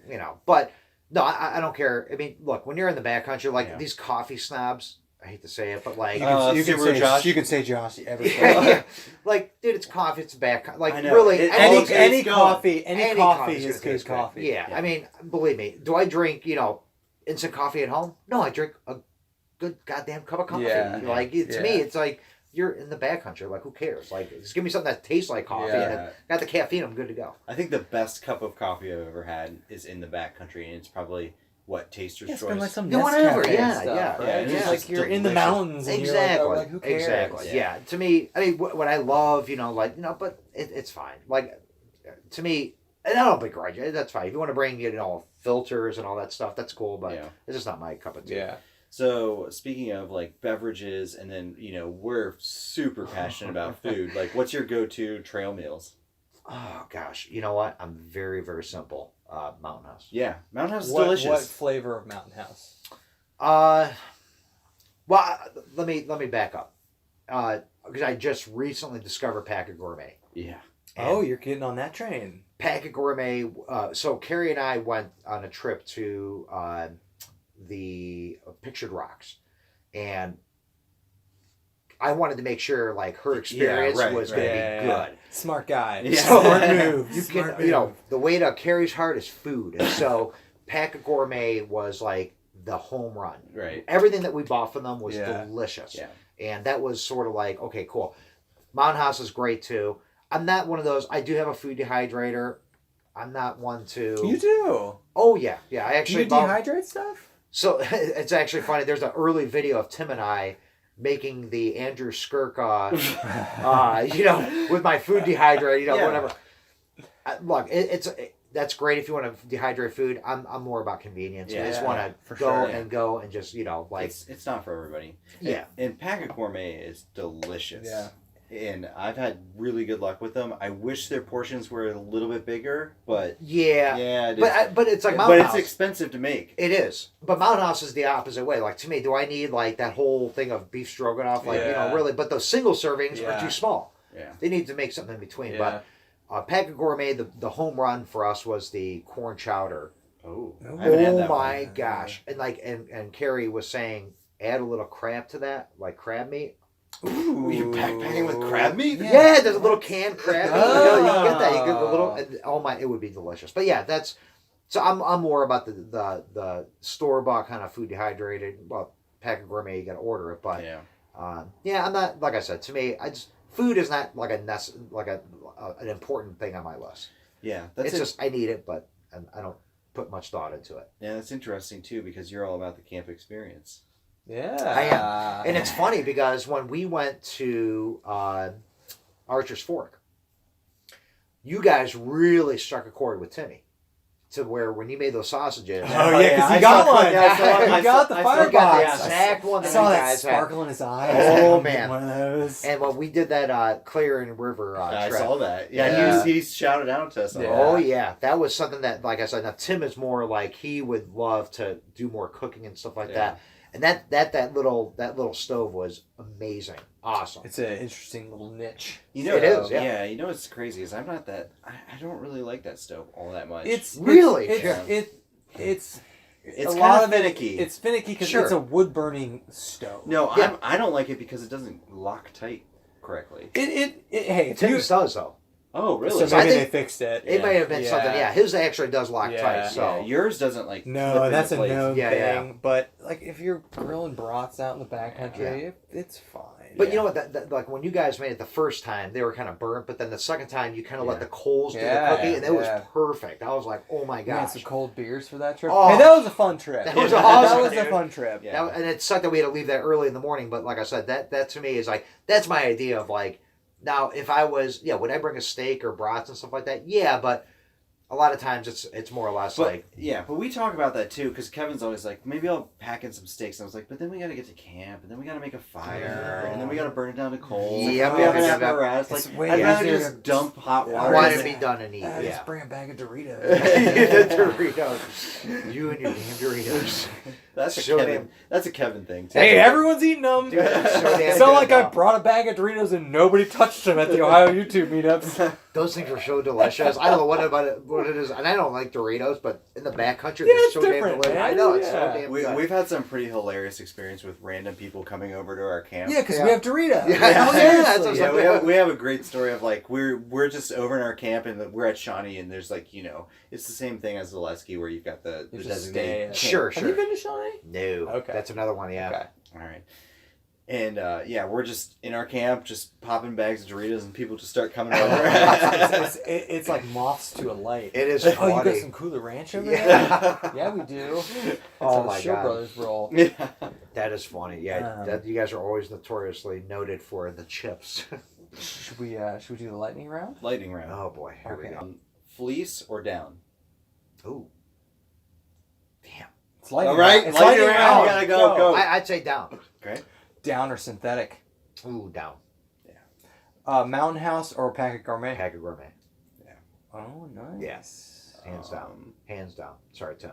[SPEAKER 3] but no, I don't care. I mean, look, when you're in the backcountry, like these coffee snobs, I hate to say it, but like
[SPEAKER 1] you can say
[SPEAKER 2] Josh.
[SPEAKER 1] You can say Josh.
[SPEAKER 3] yeah. Like, dude, it's coffee. It's back. Like,
[SPEAKER 2] I know.
[SPEAKER 3] really,
[SPEAKER 1] Any coffee is
[SPEAKER 3] good
[SPEAKER 1] good coffee.
[SPEAKER 3] Yeah. I mean, believe me. Do I drink instant coffee at home? No, I drink a good goddamn cup of coffee.
[SPEAKER 1] Yeah.
[SPEAKER 3] Like to me, it's like you're in the backcountry. Like, who cares? Like, just give me something that tastes like coffee.
[SPEAKER 1] Yeah.
[SPEAKER 3] And got the caffeine. I'm good to go.
[SPEAKER 2] I think the best cup of coffee I've ever had is in the backcountry, and it's probably Taster's
[SPEAKER 1] It's
[SPEAKER 2] Choice.
[SPEAKER 1] been like some
[SPEAKER 3] Whatever.
[SPEAKER 1] Nescafe
[SPEAKER 3] Yeah.
[SPEAKER 1] stuff,
[SPEAKER 3] Yeah.
[SPEAKER 1] right?
[SPEAKER 2] Yeah,
[SPEAKER 1] It's
[SPEAKER 2] it's
[SPEAKER 1] like
[SPEAKER 2] just
[SPEAKER 1] you're in the
[SPEAKER 2] delicious.
[SPEAKER 1] mountains. And
[SPEAKER 3] Exactly.
[SPEAKER 1] You're like, who cares?
[SPEAKER 3] Exactly. Yeah. To me, I mean, what I love, but it's fine. Like, to me, and I don't begrudge it. That's fine. If you want to bring, filters and all that stuff, that's cool. But it's just not my cup of tea.
[SPEAKER 1] Yeah.
[SPEAKER 2] So speaking of like beverages, and then we're super passionate about food. Like, what's your go-to trail meals?
[SPEAKER 3] Oh gosh, you know what? I'm very, very simple. Mountain House.
[SPEAKER 2] Yeah, Mountain House is
[SPEAKER 1] What
[SPEAKER 2] delicious.
[SPEAKER 1] flavor of Mountain House?
[SPEAKER 3] Well, let me back up. Because I just recently discovered Packet Gourmet.
[SPEAKER 2] Yeah.
[SPEAKER 1] And you're getting on that train.
[SPEAKER 3] Packet Gourmet. So Carrie and I went on a trip to the Pictured Rocks, and I wanted to make sure like her experience was going to be good.
[SPEAKER 1] Smart guy.
[SPEAKER 2] Yeah.
[SPEAKER 1] Smart move.
[SPEAKER 3] You can, the way to Carrie's heart is food, and so Packet Gourmet was like the home run.
[SPEAKER 2] Right.
[SPEAKER 3] Everything that we bought from them was delicious.
[SPEAKER 2] Yeah.
[SPEAKER 3] And that was sort of like, okay, cool. Mountain House is great too. I'm not one of those. I do have a food dehydrator. I'm not one to.
[SPEAKER 1] You do.
[SPEAKER 3] Oh yeah, yeah. I actually
[SPEAKER 1] Do you dehydrate stuff?
[SPEAKER 3] So it's actually funny. There's an early video of Tim and I making the Andrew Skirk, with my food dehydrator, whatever. Look, that's great if you want to dehydrate food. I'm more about convenience. I just want to go and just
[SPEAKER 2] it's not for everybody.
[SPEAKER 3] Yeah.
[SPEAKER 2] And Packet Gourmet is delicious.
[SPEAKER 1] Yeah.
[SPEAKER 2] And I've had really good luck with them. I wish their portions were a little bit bigger, but
[SPEAKER 3] yeah,
[SPEAKER 2] it is.
[SPEAKER 3] but it's like Mountain House.
[SPEAKER 2] But it's expensive to make.
[SPEAKER 3] It is, but Mountain House is the opposite way. Like to me, do I need like that whole thing of beef stroganoff? Like really? But those single servings are too small.
[SPEAKER 2] Yeah,
[SPEAKER 3] they need to make something in between.
[SPEAKER 1] Yeah.
[SPEAKER 3] But Packet Gourmet, the home run for us was the corn chowder.
[SPEAKER 2] Oh
[SPEAKER 3] my gosh! And and Carrie was saying, add a little crab to that, like crab meat.
[SPEAKER 2] Ooh, you're backpacking with crab meat?
[SPEAKER 3] Yeah, there's a little canned crab meat. You can get that. You get the little. It would be delicious. But yeah, that's. So I'm more about the store bought kind of food dehydrated. Well, Packet Gourmet, you got to order it, but I'm not, like I said. To me, food is not like an important thing on my list.
[SPEAKER 2] Yeah,
[SPEAKER 3] it's just I need it, but I don't put much thought into it.
[SPEAKER 2] Yeah, that's interesting too because you're all about the camp experience.
[SPEAKER 1] Yeah,
[SPEAKER 3] I am, and it's funny because when we went to Archer's Fork, you guys really struck a chord with Timmy, to where when you made those sausages.
[SPEAKER 1] Oh yeah, because he got one.
[SPEAKER 3] Yeah,
[SPEAKER 1] he got the firebox.
[SPEAKER 3] The exact one.
[SPEAKER 1] I saw that
[SPEAKER 3] guys
[SPEAKER 1] sparkle in his eyes.
[SPEAKER 3] Oh man,
[SPEAKER 1] one of those.
[SPEAKER 3] And when we did that Clearing River trip,
[SPEAKER 2] I saw that. Yeah, he's shouted out to us.
[SPEAKER 3] Oh yeah, that was something that, like I said, now Tim is more like he would love to do more cooking and stuff like that. And that little stove was amazing, awesome.
[SPEAKER 1] It's an interesting little niche.
[SPEAKER 3] It is.
[SPEAKER 2] Yeah, you know what's crazy is I'm not that. I don't really like that stove all that much.
[SPEAKER 1] It's
[SPEAKER 3] a
[SPEAKER 1] lot
[SPEAKER 2] kind
[SPEAKER 1] of
[SPEAKER 2] finicky.
[SPEAKER 1] It's finicky because it's a wood burning stove.
[SPEAKER 2] No, I don't like it because it doesn't lock tight correctly.
[SPEAKER 3] Hey, Tim's does though.
[SPEAKER 2] Oh, really?
[SPEAKER 1] So maybe they fixed it.
[SPEAKER 3] It may have been something. Yeah, his actually does lock tight. So
[SPEAKER 2] yours doesn't like.
[SPEAKER 1] No, that's a known thing.
[SPEAKER 3] Yeah.
[SPEAKER 1] But like if you're grilling brats out in the backcountry, it's fine.
[SPEAKER 3] But you know what? Like when you guys made it the first time, they were kind of burnt. But then the second time, you kind of let the coals do the cooking, and it was perfect. I was like, oh my gosh.
[SPEAKER 1] We had some cold beers for that trip.
[SPEAKER 3] Oh,
[SPEAKER 1] hey, that was a fun trip.
[SPEAKER 3] That was awesome.
[SPEAKER 1] That was a fun trip.
[SPEAKER 3] Yeah. And it sucked that we had to leave that early in the morning. But like I said, that to me is like that's my idea of like. Now, if I was, would I bring a steak or brats and stuff like that? Yeah, but a lot of times it's more or less like...
[SPEAKER 2] Yeah, but we talk about that too, because Kevin's always like, maybe I'll pack in some steaks. And I was like, but then we got to get to camp, and then we got to make a fire, and then we got to burn it down to coals.
[SPEAKER 3] Yep.
[SPEAKER 2] I'd rather just dump hot water.
[SPEAKER 3] I want it to be done and eat.
[SPEAKER 1] Just bring a bag of Doritos.
[SPEAKER 3] The Doritos. You and your damn Doritos.
[SPEAKER 2] That's a Kevin thing too.
[SPEAKER 1] Hey, everyone's eating them.
[SPEAKER 3] Dude,
[SPEAKER 1] it's not like I brought a bag of Doritos and nobody touched them at the Ohio YouTube meetups.
[SPEAKER 3] Those things were so delicious. I don't know what it is, and I don't like Doritos, but in the backcountry.
[SPEAKER 1] Yeah,
[SPEAKER 3] They're
[SPEAKER 1] it's
[SPEAKER 3] so damn
[SPEAKER 1] different,
[SPEAKER 3] delicious.
[SPEAKER 1] man.
[SPEAKER 3] I know it's
[SPEAKER 1] Yeah.
[SPEAKER 3] so damn good.
[SPEAKER 2] We've had some pretty hilarious experience with random people coming over to our camp.
[SPEAKER 1] Yeah, because
[SPEAKER 3] Yeah.
[SPEAKER 1] we have Dorito.
[SPEAKER 3] Yeah, that's
[SPEAKER 1] Seriously.
[SPEAKER 3] what
[SPEAKER 2] Yeah, we have a great story of like we're just over in our camp and we're at Shawnee and there's like it's the same thing as the Lesky where you've got the
[SPEAKER 1] You just
[SPEAKER 2] designated
[SPEAKER 1] stay.
[SPEAKER 3] Sure,
[SPEAKER 1] Have you been to Shawnee?
[SPEAKER 3] No.
[SPEAKER 1] Okay.
[SPEAKER 3] That's another one, yeah.
[SPEAKER 1] Okay.
[SPEAKER 2] All right. And we're just in our camp, just popping bags of Doritos, and people just start coming over.
[SPEAKER 1] It's like moths to a light.
[SPEAKER 3] It is
[SPEAKER 1] Oh, you
[SPEAKER 3] funny.
[SPEAKER 1] got some Cooler Ranch over
[SPEAKER 3] Yeah.
[SPEAKER 1] there? Yeah, we do. That's
[SPEAKER 3] Oh
[SPEAKER 1] how the
[SPEAKER 3] my
[SPEAKER 1] Show
[SPEAKER 3] God.
[SPEAKER 1] Brothers roll.
[SPEAKER 2] Yeah.
[SPEAKER 3] That is funny. Yeah, you guys are always notoriously noted for the chips.
[SPEAKER 1] Should we do the lightning round?
[SPEAKER 2] Lightning round.
[SPEAKER 3] Oh boy, here we
[SPEAKER 1] Okay.
[SPEAKER 3] go.
[SPEAKER 2] Fleece or down?
[SPEAKER 3] Ooh. Damn.
[SPEAKER 1] It's lightning
[SPEAKER 2] All right,
[SPEAKER 1] round. It's
[SPEAKER 2] lightning
[SPEAKER 1] lightning
[SPEAKER 2] round.
[SPEAKER 1] round.
[SPEAKER 2] You gotta go.
[SPEAKER 3] I'd say down.
[SPEAKER 2] Okay.
[SPEAKER 1] Down or synthetic?
[SPEAKER 3] Ooh, down.
[SPEAKER 1] Mountain House or Packet Gourmet?
[SPEAKER 3] Packet Gourmet.
[SPEAKER 1] Oh, nice.
[SPEAKER 3] Hands down. Hands down. Sorry, Tim.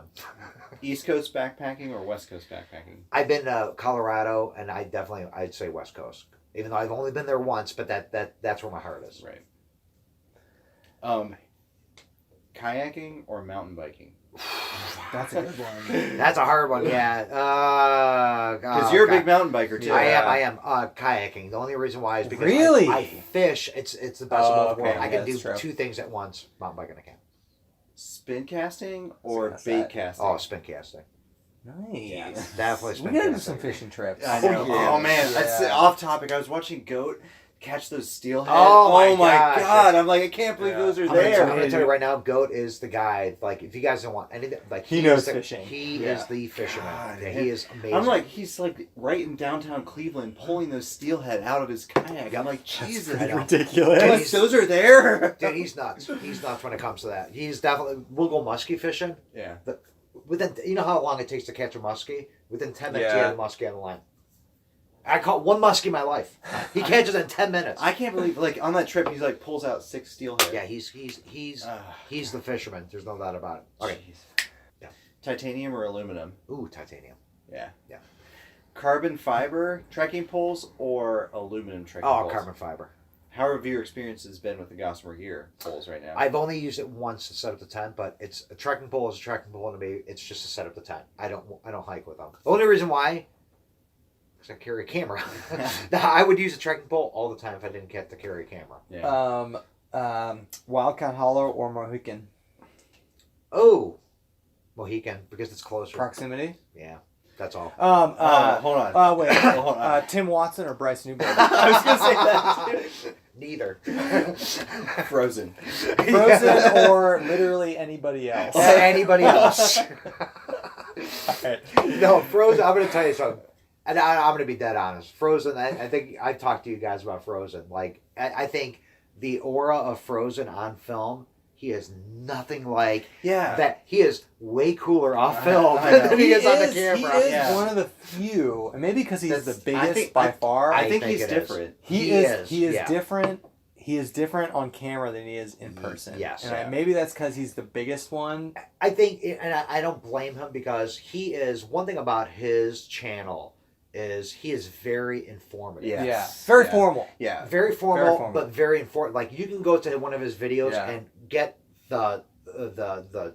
[SPEAKER 2] East Coast backpacking or West Coast backpacking?
[SPEAKER 3] I've been to Colorado, and I'd say West Coast. Even though I've only been there once, but that's where my heart is.
[SPEAKER 2] Right. Kayaking or mountain biking?
[SPEAKER 1] That's a good one.
[SPEAKER 3] That's a hard one, yeah.
[SPEAKER 2] Because you're a big mountain biker too.
[SPEAKER 1] Yeah.
[SPEAKER 3] I am. Kayaking. The only reason why is because
[SPEAKER 1] Really?
[SPEAKER 3] I fish. It's the best of both
[SPEAKER 1] okay.
[SPEAKER 3] worlds. I
[SPEAKER 1] Yeah,
[SPEAKER 3] can do
[SPEAKER 1] that's true.
[SPEAKER 3] two things at once. Mountain biking I can.
[SPEAKER 2] Spin casting or
[SPEAKER 1] What's
[SPEAKER 2] bait
[SPEAKER 1] that?
[SPEAKER 2] casting?
[SPEAKER 3] Oh, spin casting.
[SPEAKER 1] Nice.
[SPEAKER 3] Definitely
[SPEAKER 1] We
[SPEAKER 3] spin
[SPEAKER 1] gotta do
[SPEAKER 3] casting.
[SPEAKER 1] some fishing trips.
[SPEAKER 2] I know.
[SPEAKER 3] yeah.
[SPEAKER 2] Oh man, that's
[SPEAKER 1] Yeah.
[SPEAKER 2] off topic. I was watching Goat catch those steelhead.
[SPEAKER 3] Oh, my
[SPEAKER 2] my
[SPEAKER 3] gosh.
[SPEAKER 2] god! I'm like, I can't believe
[SPEAKER 1] Yeah.
[SPEAKER 2] those are
[SPEAKER 3] I'm gonna
[SPEAKER 2] there.
[SPEAKER 3] tell you right now, Goat is the guy. Like, if you guys don't want anything, like
[SPEAKER 1] He knows
[SPEAKER 3] is the,
[SPEAKER 1] fishing.
[SPEAKER 3] He
[SPEAKER 2] Yeah.
[SPEAKER 3] is the fisherman.
[SPEAKER 2] God,
[SPEAKER 3] Yeah,
[SPEAKER 2] man.
[SPEAKER 3] he is amazing.
[SPEAKER 2] I'm like, he's like right in downtown Cleveland, pulling those steelhead out of his kayak. I'm like, Jesus,
[SPEAKER 3] pretty
[SPEAKER 1] ridiculous.
[SPEAKER 2] like, those are there.
[SPEAKER 3] dude, he's nuts. He's nuts when it comes to that. He's definitely. We'll go muskie fishing.
[SPEAKER 2] Yeah.
[SPEAKER 3] Within, you know how long it takes to catch a muskie? Within 10 minutes,
[SPEAKER 1] Yeah.
[SPEAKER 3] you have a muskie on the line. I caught one muskie in my life. He catches in 10 minutes.
[SPEAKER 2] I can't believe, like, on that trip, he's like pulls out 6 steelhead.
[SPEAKER 3] Yeah, he's the fisherman. There's no doubt about it. Okay.
[SPEAKER 2] Jeez.
[SPEAKER 3] Yeah.
[SPEAKER 2] Titanium or aluminum?
[SPEAKER 3] Ooh, titanium.
[SPEAKER 2] Yeah.
[SPEAKER 3] Yeah.
[SPEAKER 2] Carbon fiber trekking poles or aluminum trekking
[SPEAKER 3] Oh,
[SPEAKER 2] poles?
[SPEAKER 3] carbon fiber.
[SPEAKER 2] How have your experiences been with the Gossamer Gear poles right now?
[SPEAKER 3] I've only used it once to set up the tent, but it's a trekking pole is a trekking pole to me. It's just to set up the tent. I don't hike with them. The only reason why, because I carry a camera. I would use a trekking pole all the time if I didn't get to carry a camera.
[SPEAKER 2] Yeah.
[SPEAKER 1] Wildcat Hollow or Mohican?
[SPEAKER 3] Oh, Mohican because it's closer.
[SPEAKER 1] Proximity?
[SPEAKER 3] Yeah, that's all.
[SPEAKER 2] hold on.
[SPEAKER 1] Wait.
[SPEAKER 2] Hold on.
[SPEAKER 1] Tim Watson or Bryce Newberg?
[SPEAKER 2] I was gonna say that too.
[SPEAKER 3] Neither.
[SPEAKER 2] Frozen.
[SPEAKER 1] Frozen or literally anybody else?
[SPEAKER 3] Anybody else?
[SPEAKER 1] Alright.
[SPEAKER 3] No, Frozen. I'm going to tell you something. And I'm going to be dead honest. Frozen, I think I've talked to you guys about Frozen. Like, I think the aura of Frozen on film, he is nothing like
[SPEAKER 2] Yeah.
[SPEAKER 3] that. He is way cooler off film
[SPEAKER 2] I know.
[SPEAKER 3] than he is on the camera.
[SPEAKER 1] He is
[SPEAKER 2] Yeah.
[SPEAKER 1] one of the few, and maybe because he's
[SPEAKER 2] That's-
[SPEAKER 1] the biggest
[SPEAKER 2] I think-
[SPEAKER 1] by far.
[SPEAKER 2] I think
[SPEAKER 3] think
[SPEAKER 2] he's
[SPEAKER 3] it is.
[SPEAKER 2] different.
[SPEAKER 1] He is
[SPEAKER 3] yeah.
[SPEAKER 1] different. He is different on camera than he is in person.
[SPEAKER 3] Yes.
[SPEAKER 1] And maybe that's because he's the biggest one.
[SPEAKER 3] I think, and I don't blame him because he is, one thing about his channel is he is very informative.
[SPEAKER 2] Yeah.
[SPEAKER 1] Yeah. Very
[SPEAKER 2] Yeah.
[SPEAKER 1] formal.
[SPEAKER 2] Yeah.
[SPEAKER 3] Very formal,
[SPEAKER 1] Very formal.
[SPEAKER 3] but very informative. Like, you can go to one of his videos
[SPEAKER 1] Yeah.
[SPEAKER 3] and get the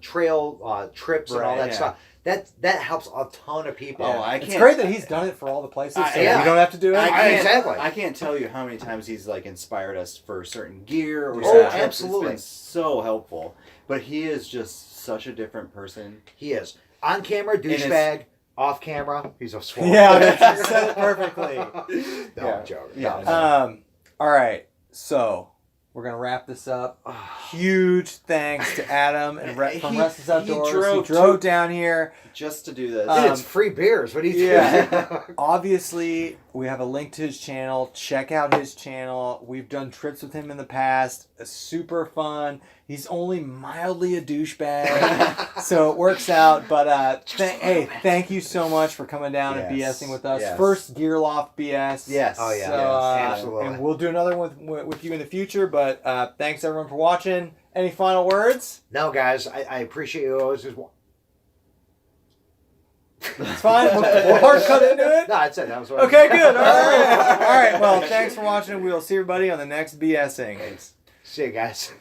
[SPEAKER 3] trail trips and all
[SPEAKER 1] Right,
[SPEAKER 3] that
[SPEAKER 2] yeah.
[SPEAKER 3] stuff. That helps a ton of people.
[SPEAKER 2] Oh, I
[SPEAKER 1] It's
[SPEAKER 2] can't.
[SPEAKER 1] great that he's done it for all the places, so
[SPEAKER 3] yeah.
[SPEAKER 1] we don't have to do it.
[SPEAKER 2] I can't,
[SPEAKER 3] Exactly.
[SPEAKER 2] I can't tell you how many times he's like inspired us for certain gear or
[SPEAKER 1] Oh,
[SPEAKER 2] certain trips.
[SPEAKER 3] absolutely.
[SPEAKER 2] It's been so helpful. But he is just such a different person.
[SPEAKER 3] He is on camera douchebag, off camera he's a swell.
[SPEAKER 1] Yeah, that's, you said it perfectly.
[SPEAKER 3] No,
[SPEAKER 2] Yeah.
[SPEAKER 3] I'm joking.
[SPEAKER 2] Yeah.
[SPEAKER 3] No.
[SPEAKER 1] All right, so we're gonna wrap this up. Huge thanks to Adam and from
[SPEAKER 2] He-
[SPEAKER 1] Restless Outdoors.
[SPEAKER 2] he
[SPEAKER 1] He
[SPEAKER 2] drove
[SPEAKER 1] drove down here.
[SPEAKER 2] Just to do this.
[SPEAKER 3] Dude, it's free beers. What do you
[SPEAKER 1] Yeah.
[SPEAKER 3] think?
[SPEAKER 1] Obviously, we have a link to his channel. Check out his channel. We've done trips with him in the past. It's super fun. He's only mildly a douchebag, so it works out. But hey, thank you so much for coming down and
[SPEAKER 2] Yes.
[SPEAKER 1] BSing with us.
[SPEAKER 2] Yes.
[SPEAKER 1] First Gear Loft BS.
[SPEAKER 2] Yes.
[SPEAKER 3] Oh, yeah.
[SPEAKER 1] So,
[SPEAKER 2] Yes.
[SPEAKER 3] Absolutely.
[SPEAKER 1] And we'll do another one with you in the future. But thanks everyone for watching. Any final words?
[SPEAKER 3] No, guys, I appreciate you always just.
[SPEAKER 1] It's fine. We'll hard cut into it.
[SPEAKER 3] No, that's it. That was what
[SPEAKER 1] Okay, good. All right. All right. Well, thanks for watching. We will see everybody on the next BSing.
[SPEAKER 2] Thanks.
[SPEAKER 3] See you guys.